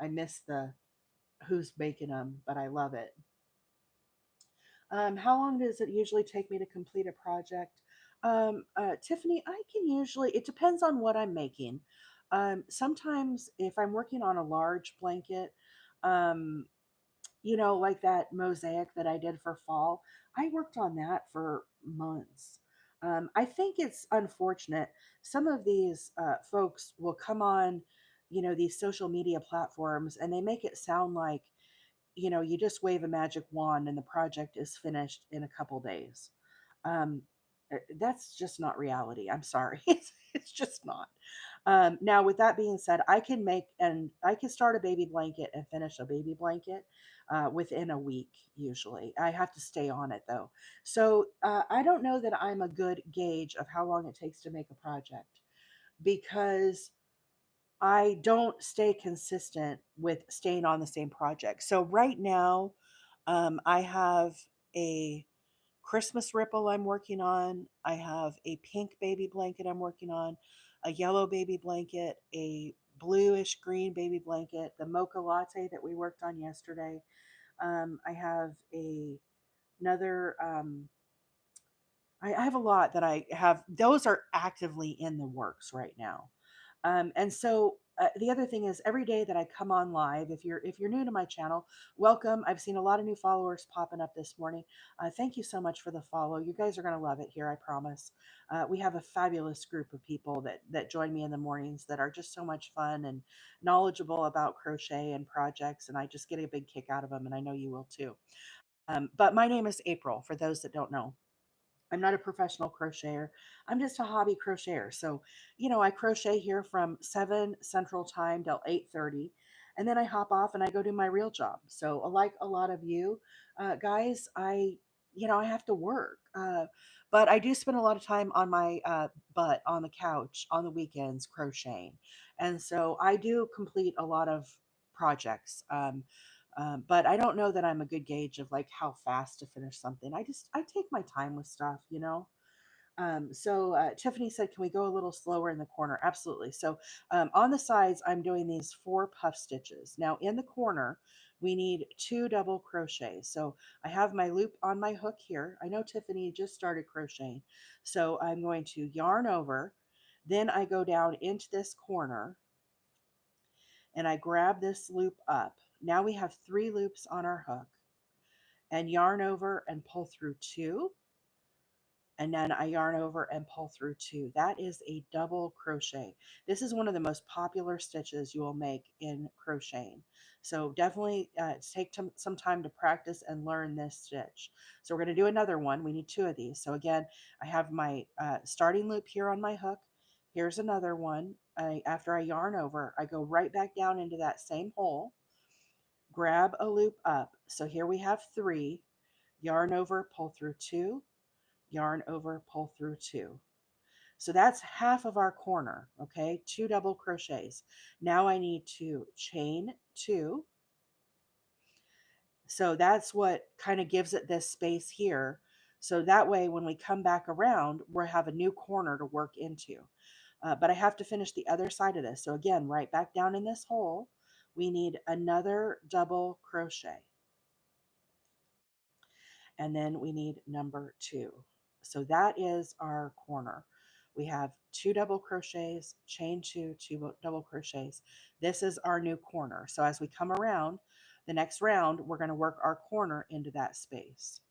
A: miss the who's making them, but I love it. How long does it usually take me to complete a project? Tiffany, I can usually, it depends on what I'm making. Sometimes if I'm working on a large blanket, um, like that mosaic that I did for fall, I worked on that for months. I think it's unfortunate. Some of these folks will come on, these social media platforms, and they make it sound like, you just wave a magic wand and the project is finished in a couple days. Um, that's just not reality. I'm sorry. It's just not. Now, with that being said, I can start a baby blanket and finish a baby blanket within a week, usually. I have to stay on it though. So I don't know that I'm a good gauge of how long it takes to make a project, because I don't stay consistent with staying on the same project. So right now, I have a Christmas ripple I'm working on. I have a pink baby blanket I'm working on, a yellow baby blanket, a bluish green baby blanket, the mocha latte that we worked on yesterday. I have another. I have a lot that I have. Those are actively in the works right now. And so the other thing is, every day that I come on live, if you're new to my channel, welcome. I've seen a lot of new followers popping up this morning. Thank you so much for the follow. You guys are going to love it here, I promise. We have a fabulous group of people that join me in the mornings that are just so much fun and knowledgeable about crochet and projects, and I just get a big kick out of them, and I know you will too. But my name is April, for those that don't know. I'm not a professional crocheter. I'm just a hobby crocheter. So, I crochet here from 7 Central Time till 8:30, and then I hop off and I go do my real job. So, like a lot of you guys, I have to work. But I do spend a lot of time on my butt on the couch on the weekends crocheting. And so I do complete a lot of projects. But I don't know that I'm a good gauge of like how fast to finish something. I take my time with stuff. So Tiffany said, can we go a little slower in the corner? Absolutely. So on the sides, I'm doing these 4 puff stitches. Now in the corner, we need 2 double crochets. So I have my loop on my hook here. I know Tiffany just started crocheting. So I'm going to yarn over. Then I go down into this corner and I grab this loop up. Now we have 3 loops on our hook, and yarn over and pull through 2, and then I yarn over and pull through 2. That is a double crochet. This is one of the most popular stitches you will make in crocheting. So definitely take some time to practice and learn this stitch. So we're going to do another one. We need 2 of these. So again, I have my starting loop here on my hook. Here's another one. After I yarn over, I go right back down into that same hole, grab a loop up. So here we have 3, yarn over, pull through 2, yarn over, pull through 2. So that's half of our corner, okay? 2 double crochets. Now I need to chain 2, So that's what kind of gives it this space here. So that way, when we come back around, we'll have a new corner to work into. But I have to finish the other side of this. So again, right back down in this hole, we need another double crochet. And then we need number 2. So that is our corner. We have 2 double crochets, chain 2, 2 double crochets. This is our new corner. So as we come around the next round, we're going to work our corner into that space.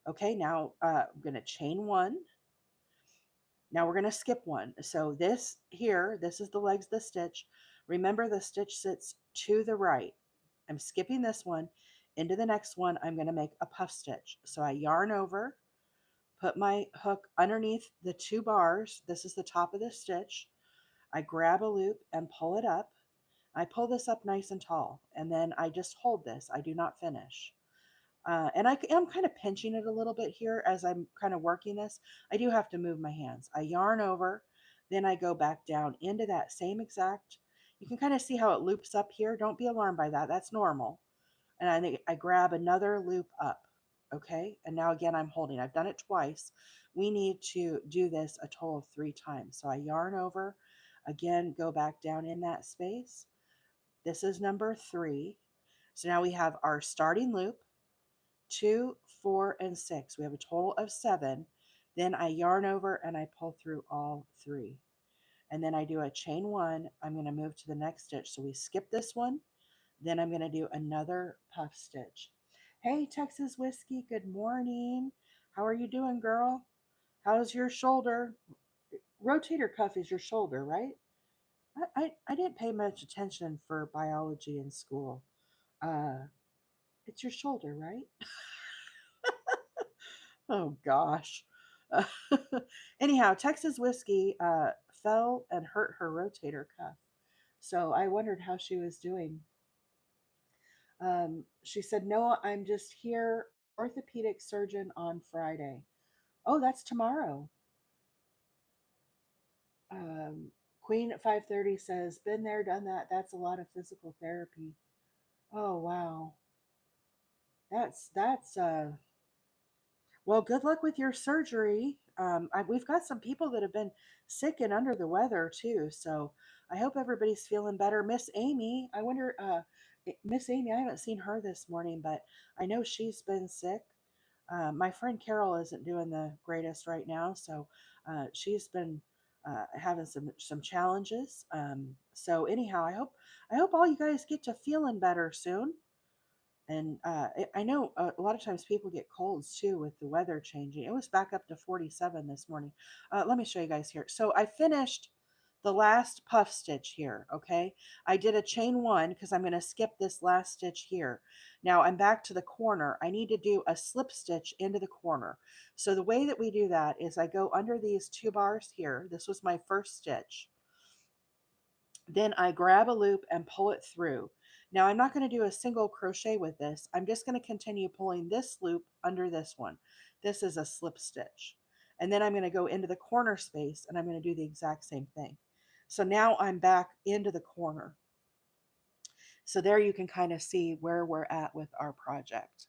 A: Okay, now I'm going to chain 1. Now we're going to skip 1. So this here, this is the legs of the stitch. Remember, the stitch sits to the right. I'm skipping this one. Into the next one, I'm going to make a puff stitch. So I yarn over, put my hook underneath the 2 bars. This is the top of the stitch. I grab a loop and pull it up. I pull this up nice and tall, and then I just hold this. I do not finish. And I am kind of pinching it a little bit here as I'm kind of working this. I do have to move my hands. I yarn over, then I go back down into that same exact. You can kind of see how it loops up here. Don't be alarmed by that. That's normal. And I grab another loop up. Okay. And now again, I'm holding. I've done it twice. We need to do this a total of 3 times. So I yarn over, again, go back down in that space. This is number 3. So now we have our starting loop, 2, 4, and 6. We have a total of 7. Then I yarn over and I pull through all 3. And then I do a chain 1. I'm going to move to the next stitch. So we skip this one. Then I'm going to do another puff stitch. Hey, Texas Whiskey, good morning. How are you doing, girl? How's your shoulder? Rotator cuff is your shoulder, right? I didn't pay much attention for biology in school. Uh, it's your shoulder, right? Oh gosh. Uh, anyhow, Texas Whiskey fell and hurt her rotator cuff. So I wondered how she was doing. She said, "No, I'm just here, orthopedic surgeon on Friday." Oh, that's tomorrow. Um, Queen at 5:30 says, "Been there, done that. That's a lot of physical therapy." Oh wow, that's well, good luck with your surgery. We've got some people that have been sick and under the weather too, so I hope everybody's feeling better. Miss Amy, I wonder, Miss Amy, I haven't seen her this morning, but I know she's been sick. My friend Carol isn't doing the greatest right now, so she's been having some challenges. So anyhow, I hope all you guys get to feeling better soon. And I know a lot of times people get colds too with the weather changing. It was back up to 47 this morning. Let me show you guys here. So I finished the last puff stitch here. Okay. I did a chain 1 because I'm going to skip this last stitch here. Now I'm back to the corner. I need to do a slip stitch into the corner. So the way that we do that is I go under these 2 bars here. This was my first stitch. Then I grab a loop and pull it through. Now I'm not going to do a single crochet with this. I'm just going to continue pulling this loop under this one. This is a slip stitch. And then I'm going to go into the corner space and I'm going to do the exact same thing. So now I'm back into the corner. So there you can kind of see where we're at with our project.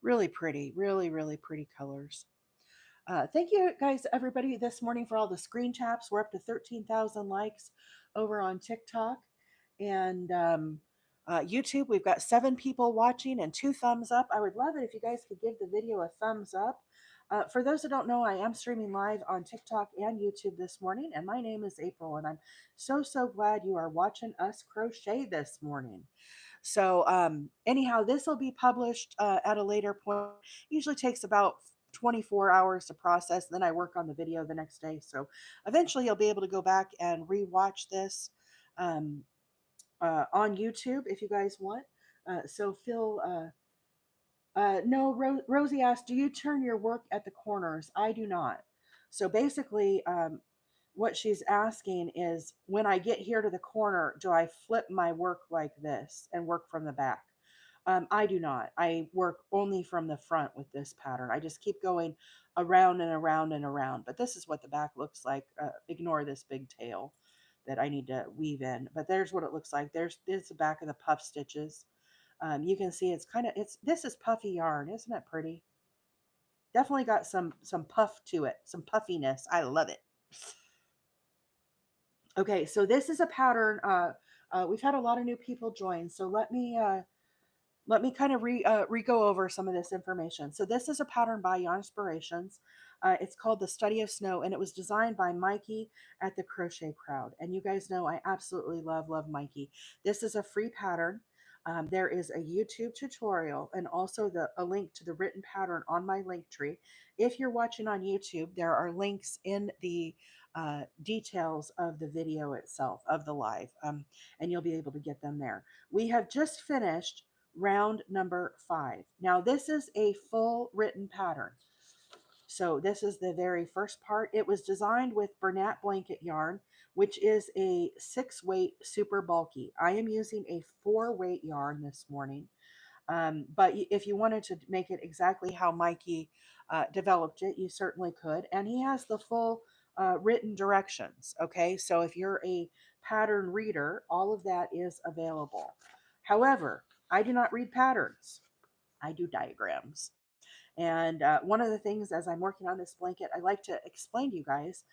A: Really pretty, really, really pretty colors. Thank you guys, everybody, this morning for all the screen taps. We're up to 13,000 likes over on TikTok and YouTube. We've got 7 people watching and 2 thumbs up. I would love it if you guys could give the video a thumbs up. For those that don't know, I am streaming live on TikTok and YouTube this morning, and my name is April, and I'm so glad you are watching us crochet this morning. So anyhow, this will be published at a later point. Usually takes about 24 hours to process. Then I work on the video the next day. So eventually you'll be able to go back and rewatch this um, on YouTube if you guys want. So Phil, no, Rosie asked, do you turn your work at the corners? I do not. So basically, what she's asking is when I get here to the corner, do I flip my work like this and work from the back? I do not. I work only from the front with this pattern. I just keep going around and around and around. But this is what the back looks like. Ignore this big tail that I need to weave in. But there's what it looks like. There's the back of the puff stitches. You can see it's kind of, this is puffy yarn. Isn't it pretty? Definitely got some puff to it, some puffiness. I love it. Okay, so this is a pattern. We've had a lot of new people join, so let me kind of re go over some of this information. So this is a pattern by Yarnspirations. It's called The Study of Snow, and it was designed by Mikey at the Crochet Crowd. And you guys know I absolutely love Mikey. This is a free pattern. There is a YouTube tutorial and also a link to the written pattern on my link tree. If you're watching on YouTube, there are links in the details of the video itself, of the live, and you'll be able to get them there. We have just finished round number 5. Now, this is a full written pattern. So this is the very first part. It was designed with Bernat blanket yarn, which is a 6-weight super bulky. I am using a 4-weight yarn this morning. But if you wanted to make it exactly how Mikey developed it, you certainly could. And he has the full written directions. Okay, so if you're a pattern reader, all of that is available. However, I do not read patterns. I do diagrams. And one of the things as I'm working on this blanket, I like to explain to you guys,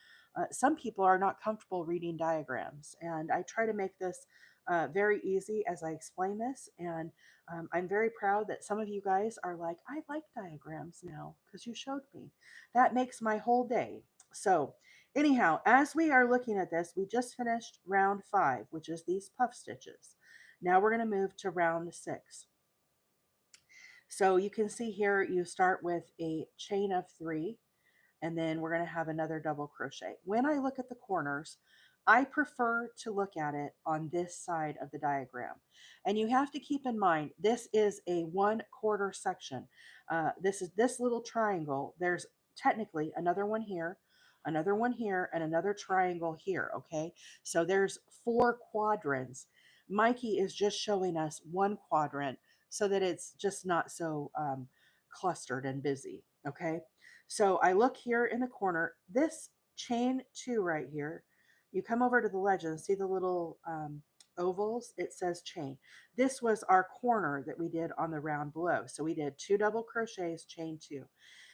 A: some people are not comfortable reading diagrams. And I try to make this very easy as I explain this. And I'm very proud that some of you guys are like, I like diagrams now because you showed me. That makes my whole day. So anyhow, as we are looking at this, we just finished round 5, which is these puff stitches. Now we're going to move to round 6. So you can see here, you start with a chain of 3, and then we're going to have another double crochet. When I look at the corners, I prefer to look at it on this side of the diagram. And you have to keep in mind, this is a 1/4 section. This is this little triangle. There's technically another one here, and another triangle here, okay? So there's 4 quadrants. Mikey is just showing us one quadrant so that it's just not so clustered and busy, okay? So I look here in the corner, this chain 2 right here, you come over to the legend, see the little ovals, it says chain. This was our corner that we did on the round below. So we did 2 double crochets, chain 2.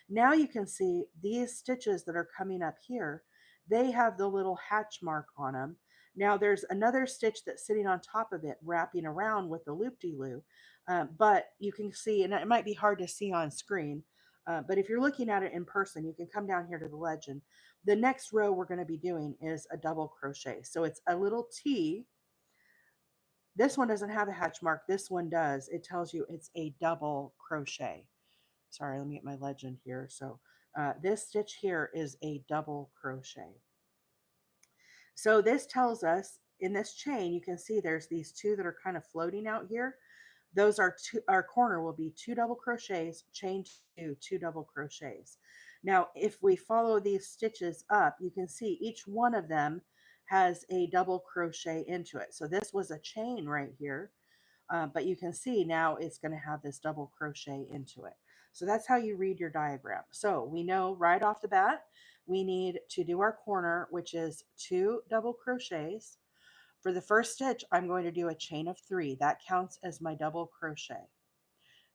A: Now you can see these stitches that are coming up here, they have the little hatch mark on them. Now there's another stitch that's sitting on top of it, wrapping around with the loop-de-loo. But you can see, and it might be hard to see on screen, but if you're looking at it in person, you can come down here to the legend. The next row we're going to be doing is a double crochet. So it's a little T. This one doesn't have a hatch mark. This one does. It tells you it's a double crochet. Sorry, let me get my legend here. So this stitch here is a double crochet. So this tells us in this chain, you can see there's these 2 that are kind of floating out here. Those are our corner will be 2 double crochets, chain 2, 2 double crochets. Now, if we follow these stitches up, you can see each one of them has a double crochet into it. So this was a chain right here, but you can see now it's going to have this double crochet into it. So that's how you read your diagram. So we know right off the bat, we need to do our corner, which is 2 double crochets. For the first stitch, I'm going to do a chain of 3. That counts as my double crochet.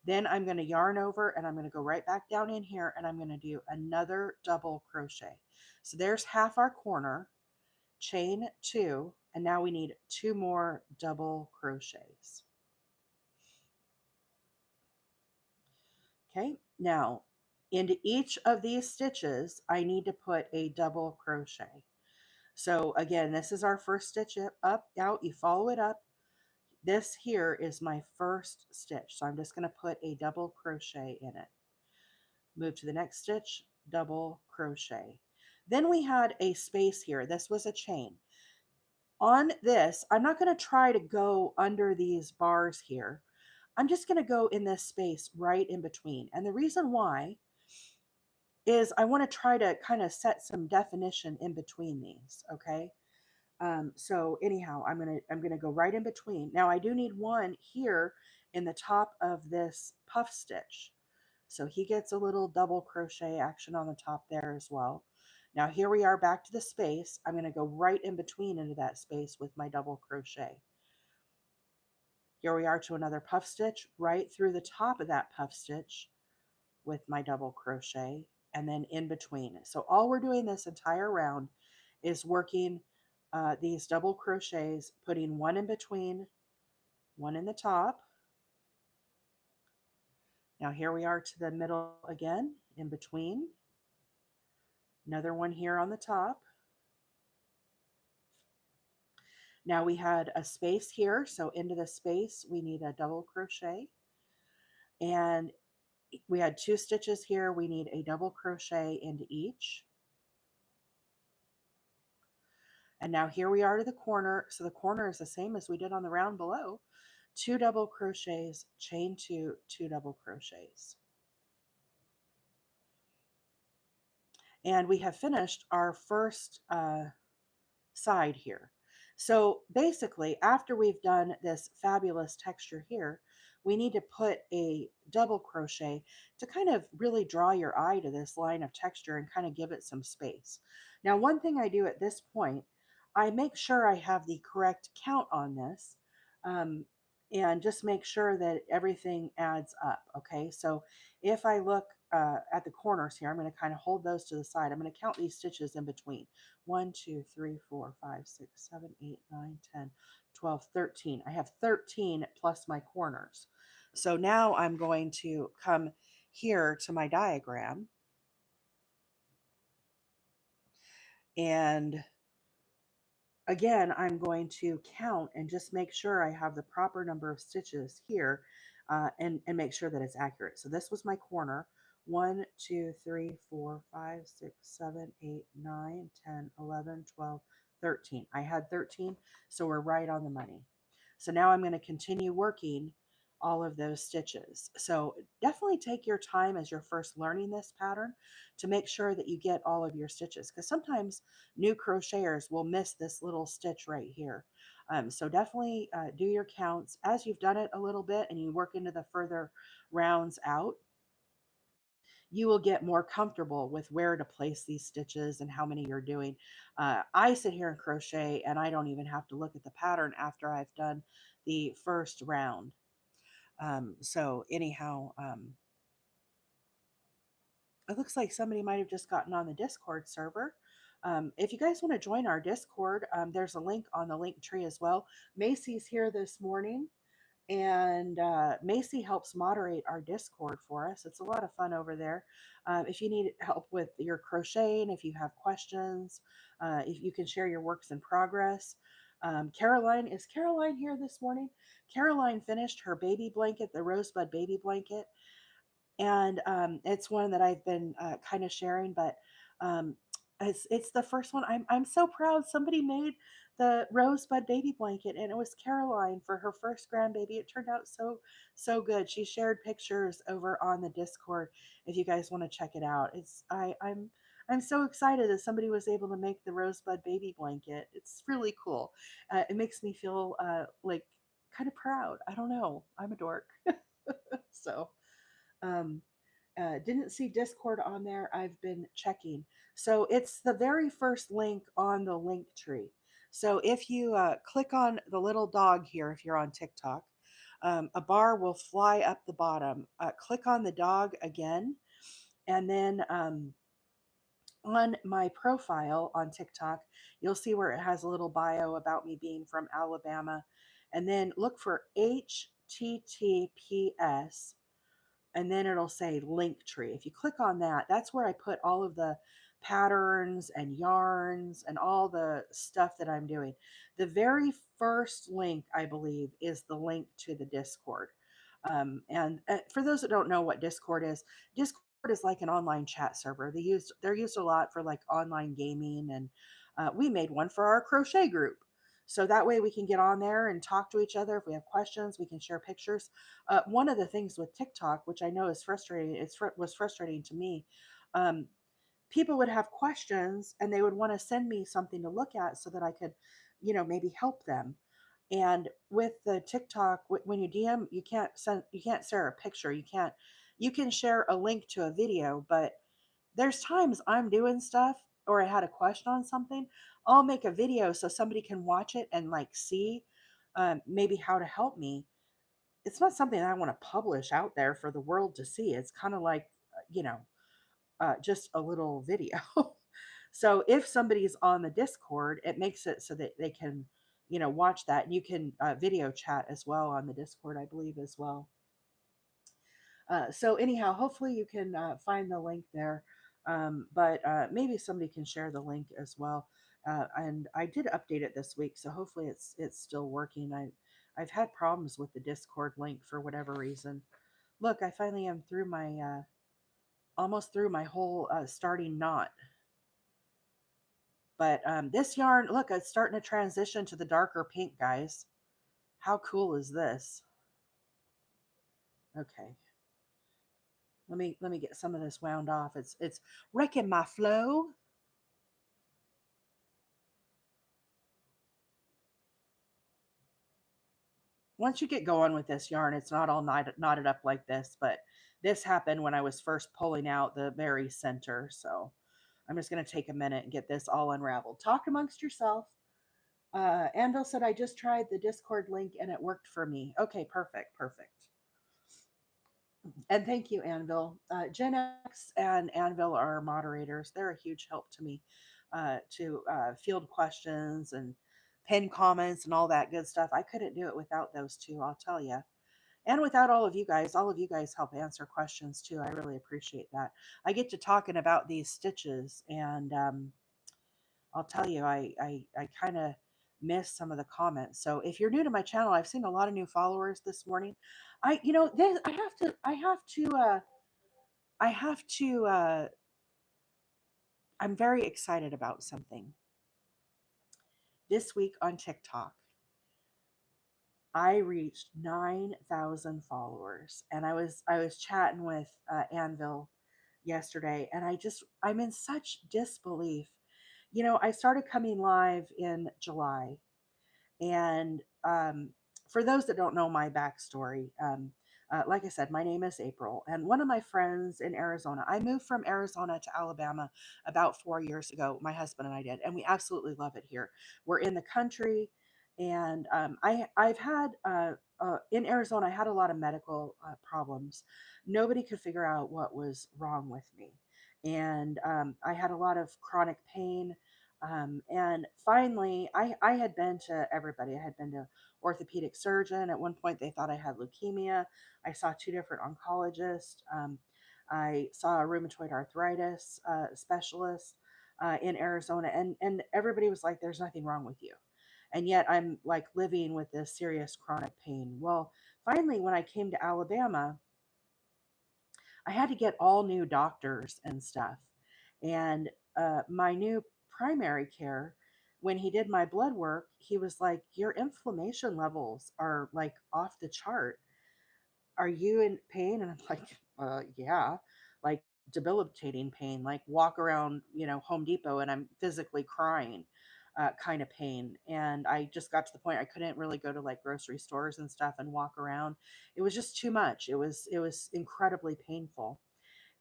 A: Then I'm going to yarn over and I'm going to go right back down in here and I'm going to do another double crochet. So there's half our corner, chain 2, and now we need 2 more double crochets. Okay, now into each of these stitches, I need to put a double crochet. So again, this is our first stitch up, out, you follow it up. This here is my first stitch. So I'm just going to put a double crochet in it. Move to the next stitch, double crochet. Then we had a space here. This was a chain. On this, I'm not going to try to go under these bars here. I'm just going to go in this space right in between. And the reason why is I want to try to kind of set some definition in between these, okay? So anyhow, I'm gonna go right in between. Now I do need one here in the top of this puff stitch. So he gets a little double crochet action on the top there as well. Now here we are back to the space. I'm gonna go right in between into that space with my double crochet. Here we are to another puff stitch right through the top of that puff stitch with my double crochet, and then in between. So all we're doing this entire round is working these double crochets, putting one in between, one in the top. Now here we are to the middle again, in between. Another one here on the top. Now we had a space here, so into the space we need a double crochet. And we had 2 stitches here, we need a double crochet into each. And now here we are to the corner. So the corner is the same as we did on the round below. 2 double crochets, chain 2, 2 double crochets. And we have finished our first side here. So basically, after we've done this fabulous texture here, we need to put a double crochet to kind of really draw your eye to this line of texture and kind of give it some space. Now, one thing I do at this point, I make sure I have the correct count on this, um, and just make sure that everything adds up. Okay, so if I look at the corners here, I'm going to kind of hold those to the side. I'm going to count these stitches in between. 1, 2, 3, 4, 5, 6, 7, 8, 9, 10, 12, 13. I have 13 plus my corners. So now I'm going to come here to my diagram, and again, I'm going to count and just make sure I have the proper number of stitches here, and make sure that it's accurate. So this was my corner. 1, 2, 3, 4, 5, 6, 7, 8, 9, 10, 11, 12, 13. I had 13, so we're right on the money. So now I'm going to continue working all of those stitches. So definitely take your time as you're first learning this pattern to make sure that you get all of your stitches, because sometimes new crocheters will miss this little stitch right here. So definitely do your counts as you've done it a little bit and you work into the further rounds out. You will get more comfortable with where to place these stitches and how many you're doing. I sit here and crochet and I don't even have to look at the pattern after I've done the first round. So anyhow, it looks like somebody might have just gotten on the Discord server. If you guys want to join our Discord, there's a link on the link tree as well. Macy's here this morning, and Macy helps moderate our Discord for us. It's a lot of fun over there. If you need help with your crocheting, if you have questions, if you can share your works in progress. Is Caroline here this morning? Caroline finished her baby blanket, the Rosebud baby blanket, and it's one that I've been kind of sharing, but um, it's the first one. I'm so proud. Somebody made the Rosebud baby blanket, and it was Caroline for her first grandbaby. It turned out so good. She shared pictures over on the Discord. If you guys want to check it out, I'm so excited that somebody was able to make the Rosebud baby blanket. It's really cool. It makes me feel like kind of proud. I don't know. I'm a dork. So. Um, didn't see Discord on there. I've been checking. So it's the very first link on the link tree. So if you click on the little dog here, if you're on TikTok, a bar will fly up the bottom. Click on the dog again, and then on my profile on TikTok, you'll see where it has a little bio about me being from Alabama. And then look for HTTPS, and then it'll say link tree. If you click on that, that's where I put all of the patterns and yarns and all the stuff that I'm doing. The very first link, I believe, is the link to the Discord. And for those that don't know what Discord is like an online chat server. They're used a lot for like online gaming, and we made one for our crochet group. So that way we can get on there and talk to each other. If we have questions, we can share pictures. One of the things with TikTok, which I know is frustrating, was frustrating to me. Um, People would have questions and they would want to send me something to look at so that I could, maybe help them. And with the TikTok, when you DM, you can't share a picture. You can share a link to a video, but there's times I'm doing stuff or I had a question on something, I'll make a video so somebody can watch it and like see maybe how to help me. it's not something I want to publish out there for the world to see. It's kind of like, you know, just a little video. So if somebody's on the Discord, it makes it so that they can, you know, watch that. And you can video chat as well on the Discord, I believe, as well. So anyhow, hopefully you can find the link there. But maybe somebody can share the link as well. And I did update it this week, so hopefully it's still working. I've had problems with the Discord link for whatever reason. Look, I finally am through my almost through my whole starting knot. But this yarn, look, it's starting to transition to the darker pink, guys. How cool is this? Okay, let me get some of this wound off. It's wrecking my flow. Once you get going with this yarn, it's not all knotted up like this, but this happened when I was first pulling out the very center. So I'm just going to take a minute and get this all unraveled. Talk amongst yourself. Anvil said, I just tried the Discord link and it worked for me. Okay, perfect, perfect. And thank you, Anvil. Gen X and Anvil are moderators. They're a huge help to me to field questions and pin comments and all that good stuff. I couldn't do it without those two, I'll tell you. And without all of you guys help answer questions too. I really appreciate that. I get to talking about these stitches, and I'll tell you, I kind of miss some of the comments. So if you're new to my channel, I've seen a lot of new followers this morning. You know, I have to, I'm very excited about something. This week on TikTok, I reached 9,000 followers, and I was chatting with Anvil yesterday, and I'm in such disbelief. You know, I started coming live in July, and for those that don't know my backstory, like I said, my name is April, and one of my friends in Arizona, I moved from Arizona to Alabama about 4 years ago. My husband and I did, and we absolutely love it here. We're in the country, and I've had in Arizona, I had a lot of medical problems. Nobody could figure out what was wrong with me, and I had a lot of chronic pain. And finally, I had been to everybody. I had been to orthopedic surgeon. At one point, they thought I had leukemia. I saw two different oncologists. I saw a rheumatoid arthritis specialist in Arizona, and everybody was like, "There's nothing wrong with you," and yet I'm like living with this serious chronic pain. Well, finally, when I came to Alabama, I had to get all new doctors and stuff. And my new primary care, when he did my blood work, he was like, "Your inflammation levels are like off the chart. Are you in pain?" And I'm like, yeah, like debilitating pain, like walk around, you know, Home Depot and I'm physically crying. Kind of pain. And I just got to the point I couldn't really go to like grocery stores and stuff and walk around. It was just too much. It was incredibly painful.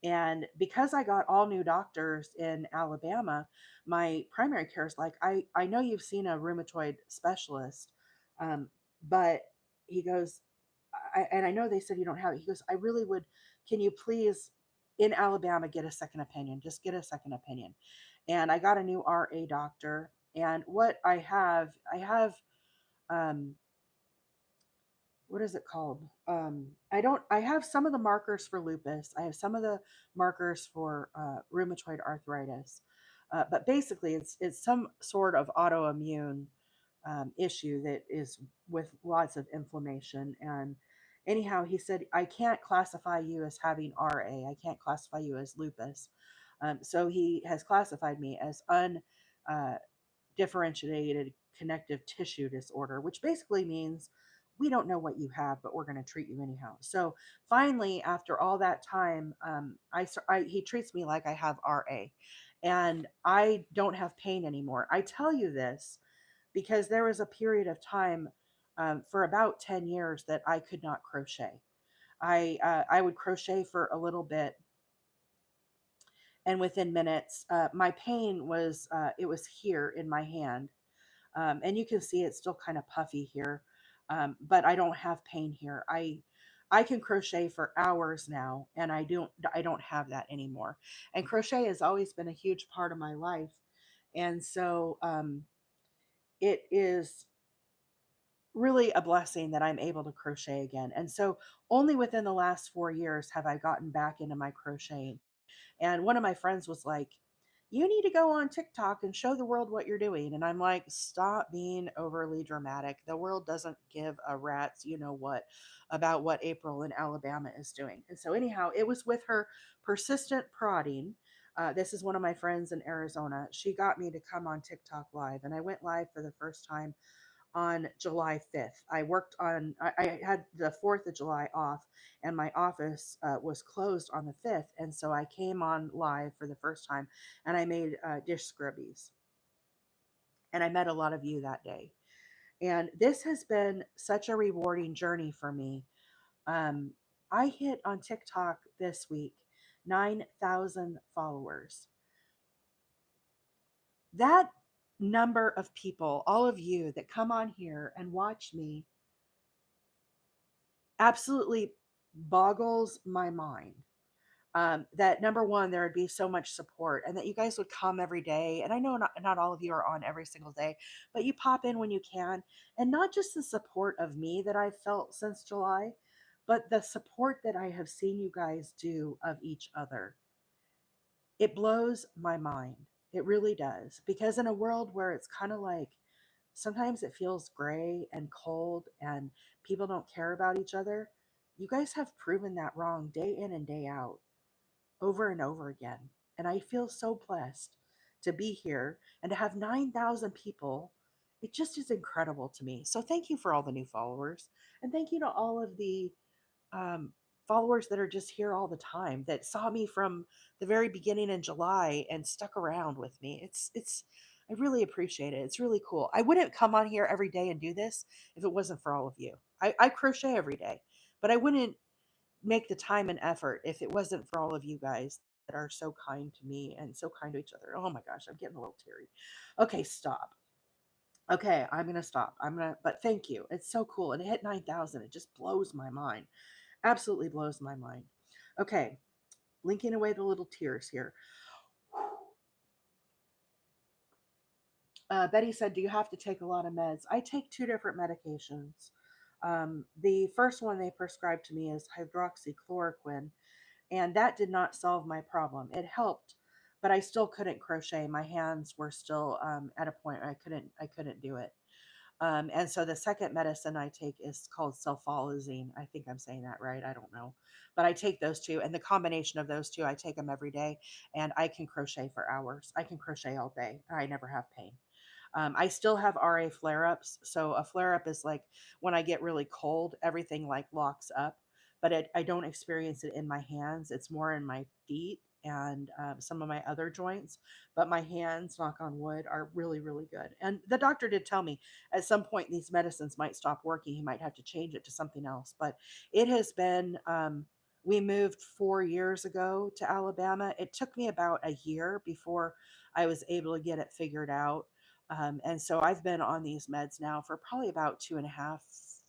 A: And because I got all new doctors in Alabama, my primary care is like, I know you've seen a rheumatoid specialist, um, but he goes, and I know they said you don't have it. He goes, I really would, can you please in Alabama get a second opinion? Just get a second opinion. And I got a new RA doctor. And what I have, um, what is it called? I have some of the markers for lupus. I have some of the markers for rheumatoid arthritis. But basically it's some sort of autoimmune issue that is with lots of inflammation. And anyhow, he said, I can't classify you as having RA. I can't classify you as lupus. So he has classified me as uh, differentiated connective tissue disorder, which basically means we don't know what you have, but we're going to treat you anyhow. So finally, after all that time, he treats me like I have RA, and I don't have pain anymore. I tell you this because there was a period of time for about 10 years that I could not crochet. I would crochet for a little bit, and within minutes, my pain was it was here in my hand, and you can see it's still kind of puffy here. But I don't have pain here. I can crochet for hours now, and I don't have that anymore. And crochet has always been a huge part of my life, and so it is really a blessing that I'm able to crochet again. And so only within the last 4 years have I gotten back into my crocheting. And one of my friends was like, "You need to go on TikTok and show the world what you're doing." And I'm like, "Stop being overly dramatic. The world doesn't give a rat's you know what about what April in Alabama is doing." And so, anyhow, it was with her persistent prodding. This is one of my friends in Arizona. She got me to come on TikTok live, and I went live for the first time on July 5th. I had the 4th of July off, and my office was closed on the 5th. And so I came on live for the first time, and I made dish scrubbies. And I met a lot of you that day. And this has been such a rewarding journey for me. Um, I hit on TikTok this week 9,000 followers. That number of people, all of you that come on here and watch me, absolutely boggles my mind. That number one, there would be so much support, and that you guys would come every day. And I know not all of you are on every single day, but you pop in when you can. And not just the support of me that I've felt since July, but the support that I have seen you guys do of each other. It blows my mind. It really does. Because in a world where it's kind of like sometimes it feels gray and cold and people don't care about each other, you guys have proven that wrong day in and day out, over and over again. And I feel so blessed to be here and to have 9,000 people. It just is incredible to me. So thank you for all the new followers. And thank you to all of the um, followers that are just here all the time, that saw me from the very beginning in July and stuck around with me. I really appreciate it. It's really cool. I wouldn't come on here every day and do this if it wasn't for all of you. I crochet every day, but I wouldn't make the time and effort if it wasn't for all of you guys that are so kind to me and so kind to each other. Oh my gosh, I'm getting a little teary. Okay, stop. Okay, I'm gonna stop. But thank you. It's so cool. And it hit 9,000. It just blows my mind. Absolutely blows my mind. Okay, linking away the little tears here. Betty said, "Do you have to take a lot of meds?" I take two different medications. The first one they prescribed to me is hydroxychloroquine, and that did not solve my problem. It helped, but I still couldn't crochet. My hands were still at a point where I couldn't do it. And so the second medicine I take is called sulfalazine. I think I'm saying that right. I don't know. But I take those two, and the combination of those two, I take them every day, and I can crochet for hours. I can crochet all day. I never have pain. I still have RA flare ups. So a flare up is like when I get really cold, everything like locks up, but I don't experience it in my hands. It's more in my feet and some of my other joints. But my hands, knock on wood, are really, really good. And the doctor did tell me at some point these medicines might stop working. He might have to change it to something else. But it has been, we moved 4 years ago to Alabama. It took me about a year before I was able to get it figured out, and so I've been on these meds now for probably about 2.5,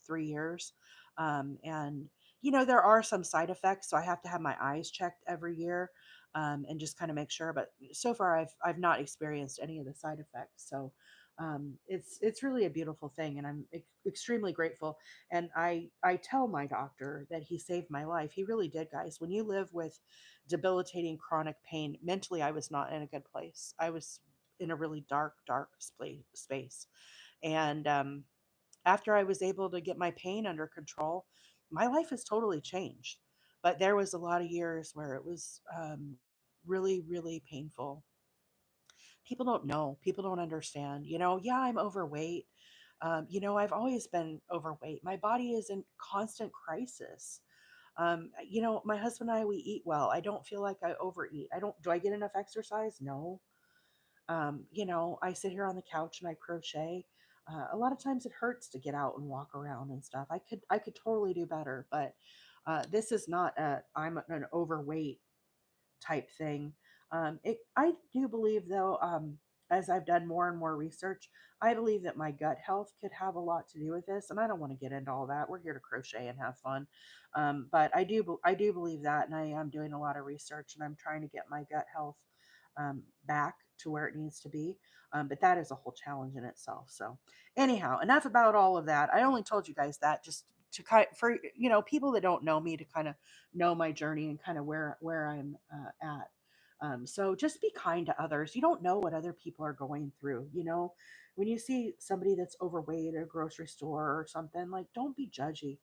A: 3 years. And, there are some side effects. So I have to have my eyes checked every year, and just kind of make sure. But so far, I've not experienced any of the side effects. So it's really a beautiful thing. And I'm extremely grateful. And I tell my doctor that he saved my life. He really did, guys. When you live with debilitating chronic pain, mentally, I was not in a good place. I was in a really dark space. And after I was able to get my pain under control, my life has totally changed. But there was a lot of years where it was really, really painful. People don't know. People don't understand. Yeah, I'm overweight. I've always been overweight. My body is in constant crisis. My husband and I, we eat well. I don't feel like I overeat. Do I get enough exercise? No. I sit here on the couch and I crochet. A lot of times it hurts to get out and walk around and stuff. I could totally do better, but this is not I'm an overweight type thing. I do believe though. as I've done more and more research, I believe that my gut health could have a lot to do with this. And I don't want to get into all that. We're here to crochet and have fun. But I do believe that. And I am doing a lot of research and I'm trying to get my gut health back to where it needs to be. But that is a whole challenge in itself. So anyhow, enough about all of that. I only told you guys that just to kind for, people that don't know me to kind of know my journey and kind of where I'm at. So just be kind to others. You don't know what other people are going through. When you see somebody that's overweight at a grocery store or something, like don't be judgy.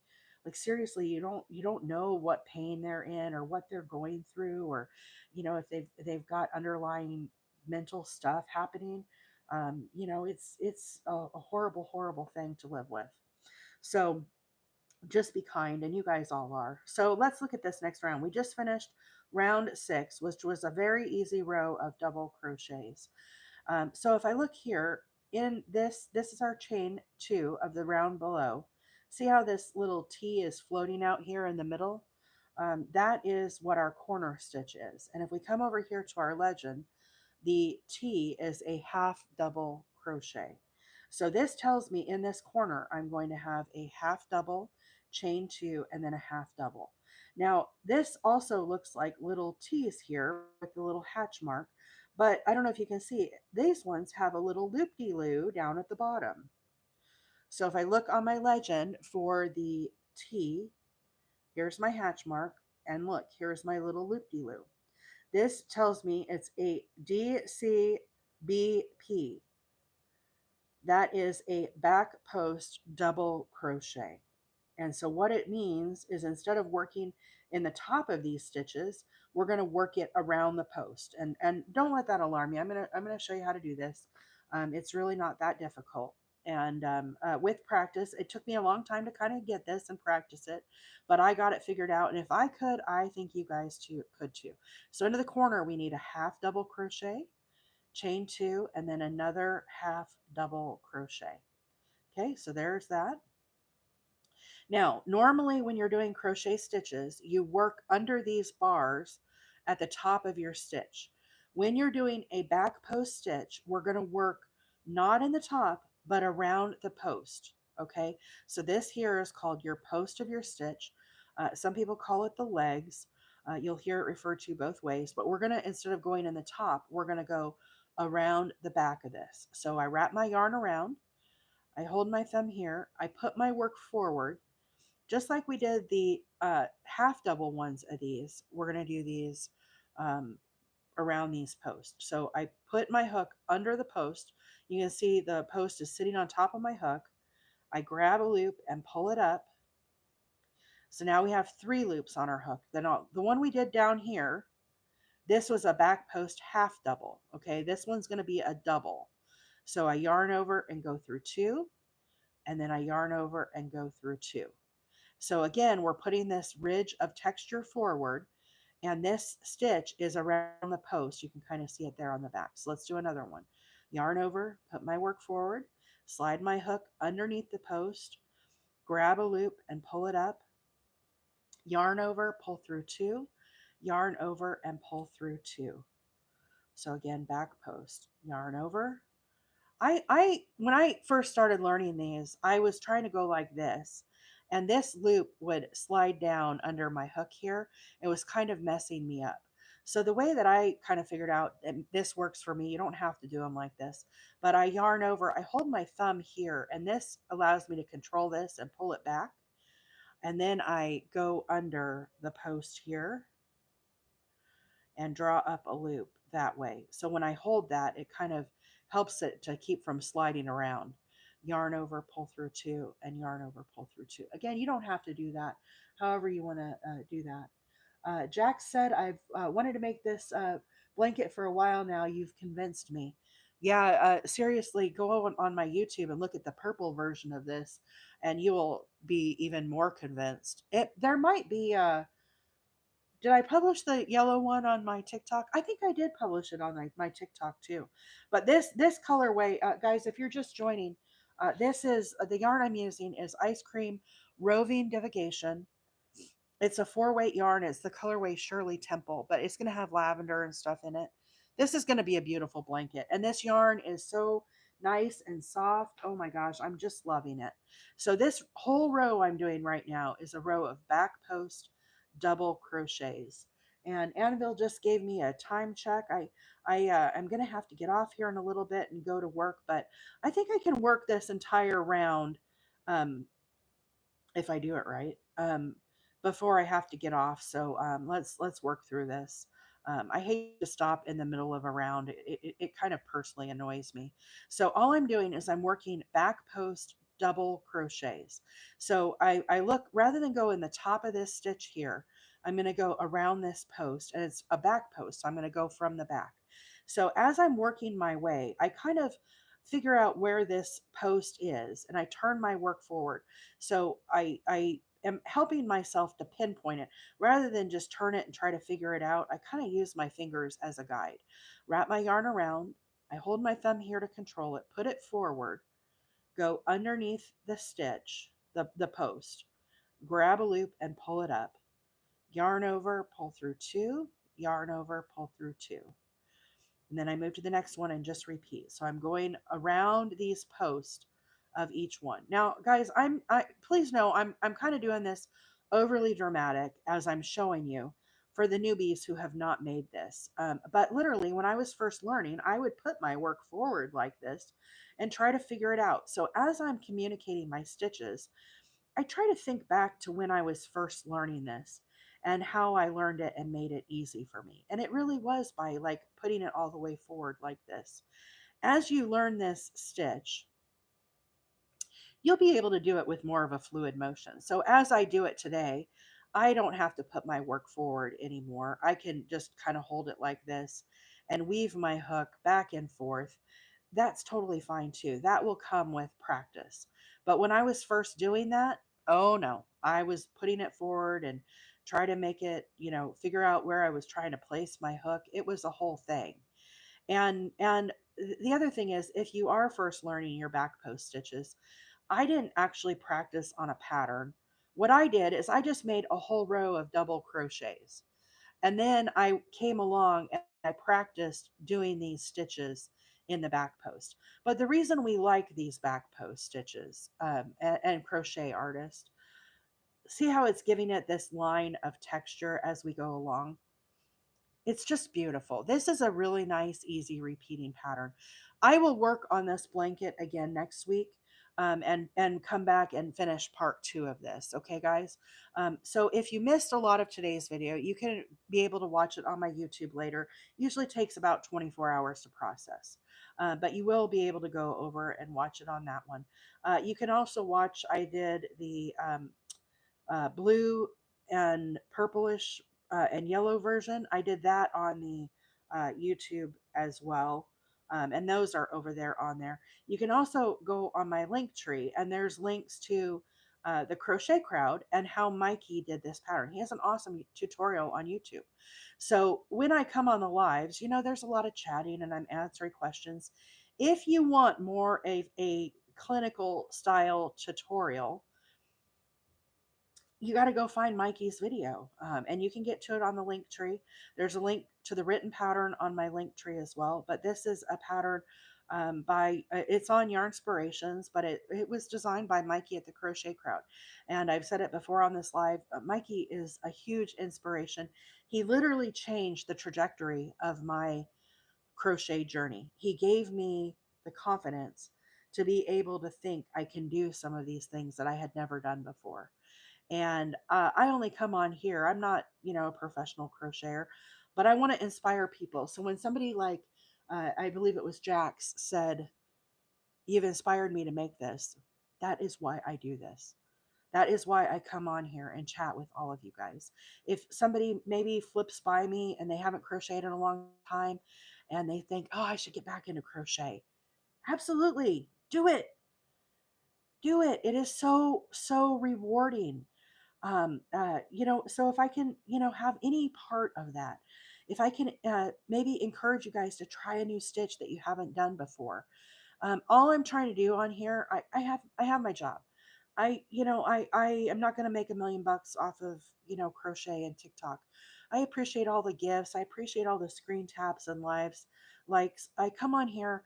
A: Like seriously, you don't know what pain they're in or what they're going through, or if they've got underlying mental stuff happening. It's a horrible, horrible thing to live with. So just be kind, and you guys all are. So let's look at this next round. We just finished round 6, which was a very easy row of double crochets. So if I look here in this is our chain 2 of the round below. See how this little T is floating out here in the middle? That is what our corner stitch is. And if we come over here to our legend, the T is a half double crochet. So this tells me in this corner, I'm going to have a half double, chain 2, and then a half double. Now, this also looks like little T's here with the little hatch mark, but I don't know if you can see, these ones have a little loop-de-loo down at the bottom. So if I look on my legend for the T, here's my hatch mark, and look, here's my little loop-de-loo. This tells me it's a DCBP. That is a back post double crochet. And so what it means is instead of working in the top of these stitches, we're going to work it around the post. And don't let that alarm you. I'm going to show you how to do this. It's really not that difficult. And with practice, it took me a long time to kind of get this and practice it, but I got it figured out. And if I could, I think you guys too could too. So into the corner, we need a half double crochet, chain 2, and then another half double crochet. Okay, so there's that. Now, normally when you're doing crochet stitches, you work under these bars at the top of your stitch. When you're doing a back post stitch, we're going to work not in the top, but around the post. Okay, so this here is called your post of your stitch. Some people call it the legs. You'll hear it referred to both ways, but we're going to, instead of going in the top, we're going to go around the back of this. So I wrap my yarn around, I hold my thumb here, I put my work forward, just like we did the half double ones of these. We're going to do these um, around these posts. So I put my hook under the post. You can see the post is sitting on top of my hook. I grab a loop and pull it up. So now we have 3 loops on our hook. Then the one we did down here, this was a back post half double. Okay, this one's going to be a double. So I yarn over and go through 2, and then I yarn over and go through 2. So again, we're putting this ridge of texture forward, and this stitch is around the post. You can kind of see it there on the back. So let's do another one. Yarn over, put my work forward, slide my hook underneath the post, grab a loop and pull it up, yarn over, pull through 2, yarn over and pull through 2. So again, back post, yarn over. I when I first started learning these, I was trying to go like this, and this loop would slide down under my hook here. It was kind of messing me up. So the way that I kind of figured out that this works for me, you don't have to do them like this, but I yarn over, I hold my thumb here, and this allows me to control this and pull it back. And then I go under the post here and draw up a loop that way. So when I hold that, it kind of helps it to keep from sliding around. Yarn over, pull through 2, and yarn over, pull through 2. Again, you don't have to do that, however you want to do that. Jack said, I've wanted to make this blanket for a while now. You've convinced me. Yeah, seriously, go on my YouTube and look at the purple version of this, and you will be even more convinced. There might be did I publish the yellow one on my TikTok? I think I did publish it on my TikTok too. But this colorway, guys, if you're just joining, this is the yarn I'm using is Ice Cream Roving Divagation. It's a 4-weight yarn. It's the colorway Shirley Temple, but it's going to have lavender and stuff in it. This is going to be a beautiful blanket. And this yarn is so nice and soft. Oh my gosh, I'm just loving it. So this whole row I'm doing right now is a row of back post double crochets. And Annabelle just gave me a time check. I'm going to have to get off here in a little bit and go to work, but I think I can work this entire round um, if I do it right, before I have to get off. So let's work through this. I hate to stop in the middle of a round. It kind of personally annoys me. So all I'm doing is I'm working back post double crochets. So I look, rather than go in the top of this stitch here, I'm going to go around this post, and it's a back post. So I'm going to go from the back. So as I'm working my way, I kind of figure out where this post is, and I turn my work forward. So I am helping myself to pinpoint it rather than just turn it and try to figure it out. I kind of use my fingers as a guide. Wrap my yarn around. I hold my thumb here to control it, put it forward, go underneath the stitch, the post, grab a loop and pull it up. Yarn over, pull through two, yarn over, pull through two. And then I move to the next one and just repeat. So I'm going around these posts of each one. Now, guys, I please know I'm kind of doing this overly dramatic as I'm showing you for the newbies who have not made this. But literally, when I was first learning, I would put my work forward like this and try to figure it out. So as I'm communicating my stitches, I try to think back to when I was first learning this and how I learned it and made it easy for me. And it really was by like putting it all the way forward like this. As you learn this stitch, you'll be able to do it with more of a fluid motion. So as I do it today, I don't have to put my work forward anymore. I can just kind of hold it like this and weave my hook back and forth. That's totally fine too. That will come with practice. But when I was first doing that, oh no, I was putting it forward and try to make it, figure out where I was trying to place my hook. It was a whole thing. And the other thing is, if you are first learning your back post stitches, I didn't actually practice on a pattern. What I did is I just made a whole row of double crochets. And then I came along and I practiced doing these stitches in the back post. But the reason we like these back post stitches, and crochet artists, see how it's giving it this line of texture as we go along? It's just beautiful. This is a really nice, easy repeating pattern. I will work on this blanket again next week, and come back and finish part 2 of this. Okay, guys? So if you missed a lot of today's video, you can be able to watch it on my YouTube later. Usually takes about 24 hours to process. But you will be able to go over and watch it on that one. You can also watch, I did the blue and purplish and yellow version. I did that on the YouTube as well. And those are over there on there. You can also go on my link tree, and there's links to the Crochet Crowd and how Mikey did this pattern. He has an awesome tutorial on YouTube. So when I come on the lives, there's a lot of chatting and I'm answering questions. If you want more of a clinical style tutorial, you got to go find Mikey's video, and you can get to it on the link tree. There's a link to the written pattern on my link tree as well. But this is a pattern by it's on Yarnspirations, but it was designed by Mikey at the Crochet Crowd. And I've said it before on this live. Mikey is a huge inspiration. He literally changed the trajectory of my crochet journey. He gave me the confidence to be able to think I can do some of these things that I had never done before. And I only come on here. I'm not, a professional crocheter, but I want to inspire people. So when somebody like, I believe it was Jax, said, "You've inspired me to make this," that is why I do this. That is why I come on here and chat with all of you guys. If somebody maybe flips by me and they haven't crocheted in a long time and they think, "Oh, I should get back into crochet," absolutely do it. Do it. It is so, so rewarding. So if I can, have any part of that, if I can maybe encourage you guys to try a new stitch that you haven't done before. All I'm trying to do on here, I have my job. I am not going to make $1 million off of, crochet and TikTok. I appreciate all the gifts. I appreciate all the screen taps and lives likes. I come on here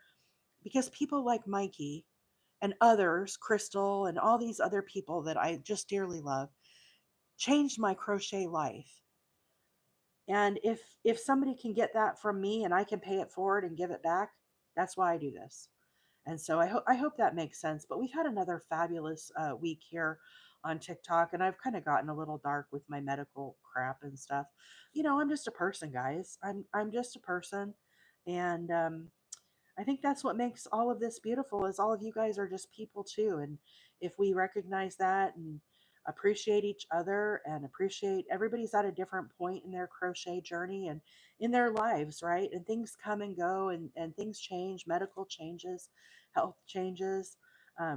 A: because people like Mikey and others, Crystal and all these other people that I just dearly love, changed my crochet life. And if somebody can get that from me and I can pay it forward and give it back, that's why I do this. And so I hope that makes sense. But we've had another fabulous week here on TikTok, and I've kind of gotten a little dark with my medical crap and stuff. I'm just a person, guys. I'm just a person, and I think that's what makes all of this beautiful is all of you guys are just people too. And if we recognize that and appreciate each other and appreciate everybody's at a different point in their crochet journey and in their lives, right? And things come and go and things change, medical changes, health changes,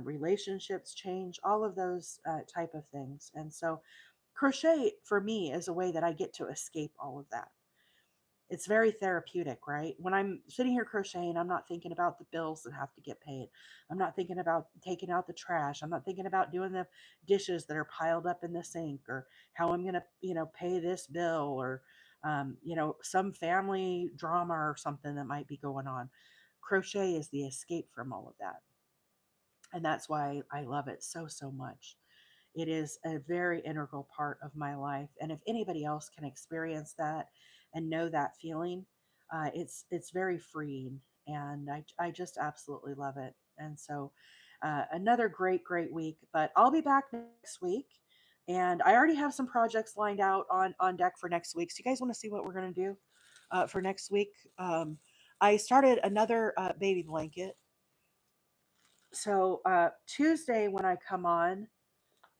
A: relationships change, all of those type of things. And so crochet for me is a way that I get to escape all of that. It's very therapeutic, right? When I'm sitting here crocheting, I'm not thinking about the bills that have to get paid. I'm not thinking about taking out the trash. I'm not thinking about doing the dishes that are piled up in the sink or how I'm going to, pay this bill or, some family drama or something that might be going on. Crochet is the escape from all of that. And that's why I love it so, so much. It is a very integral part of my life. And if anybody else can experience that and know that feeling, it's very freeing. And I just absolutely love it. And so another great, great week. But I'll be back next week. And I already have some projects lined out on deck for next week. So you guys want to see what we're going to do for next week? I started another baby blanket. So Tuesday when I come on,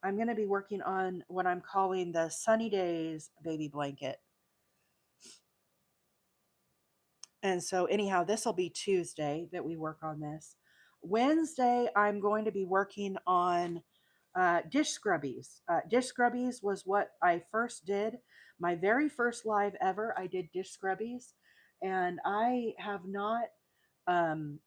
A: I'm going to be working on what I'm calling the Sunny Days baby blanket. And so, anyhow, this will be Tuesday that we work on this. Wednesday, I'm going to be working on dish scrubbies. Dish scrubbies was what I first did. My very first live ever, I did dish scrubbies. And I have not um,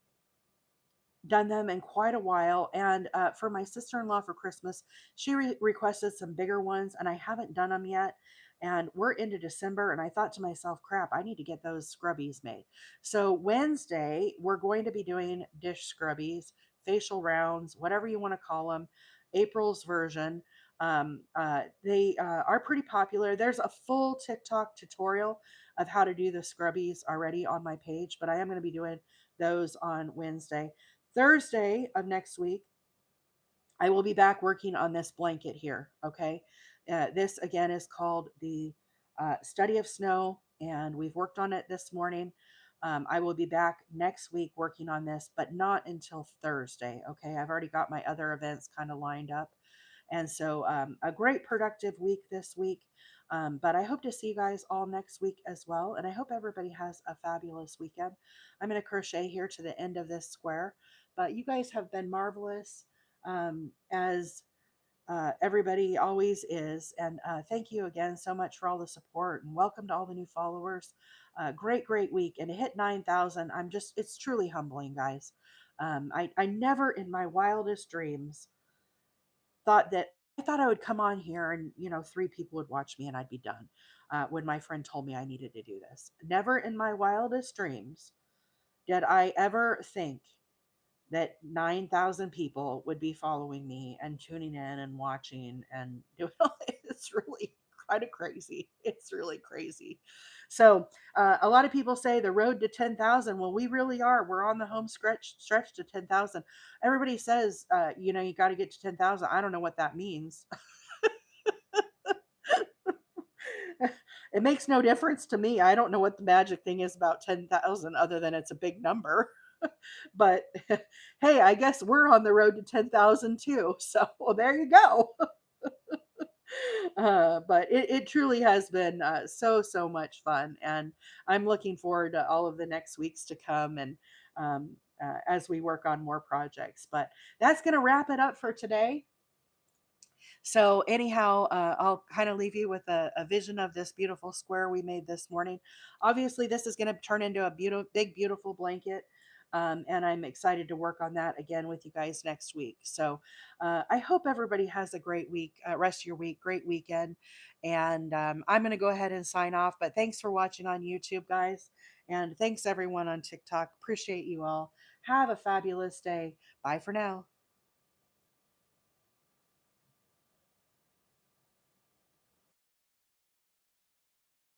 A: done them in quite a while. And for my sister in law for Christmas, she requested some bigger ones, and I haven't done them yet. And we're into December, and I thought to myself, crap, I need to get those scrubbies made. So, Wednesday, we're going to be doing dish scrubbies, facial rounds, whatever you want to call them, April's version. They are pretty popular. There's a full TikTok tutorial of how to do the scrubbies already on my page, but I am going to be doing those on Wednesday. Thursday of next week, I will be back working on this blanket here. Okay. This again is called the Study of Snow, and we've worked on it this morning. I will be back next week working on this, but not until Thursday. Okay. I've already got my other events kind of lined up. And so, a great productive week this week. But I hope to see you guys all next week as well. And I hope everybody has a fabulous weekend. I'm going to crochet here to the end of this square. But you guys have been marvelous, as everybody always is. And thank you again so much for all the support and welcome to all the new followers. Great, great week. And to hit 9,000, it's truly humbling, guys. I never in my wildest dreams thought that I thought I would come on here and, three people would watch me and I'd be done when my friend told me I needed to do this. Never in my wildest dreams did I ever think that 9,000 people would be following me and tuning in and watching and doing all this. It's really kind of crazy. It's really crazy. So a lot of people say the road to 10,000. Well, we really are. We're on the home stretch to 10,000. Everybody says, you got to get to 10,000. I don't know what that means. It makes no difference to me. I don't know what the magic thing is about 10,000 other than it's a big number. But hey, I guess we're on the road to 10,000 too. So well, there you go. But it truly has been so, so much fun. And I'm looking forward to all of the next weeks to come and as we work on more projects. But that's going to wrap it up for today. So anyhow, I'll kind of leave you with a vision of this beautiful square we made this morning. Obviously, this is going to turn into a big, beautiful blanket. And I'm excited to work on that again with you guys next week. So I hope everybody has a great week, rest of your week, great weekend. And I'm going to go ahead and sign off. But thanks for watching on YouTube, guys. And thanks everyone on TikTok. Appreciate you all. Have a fabulous day. Bye for now.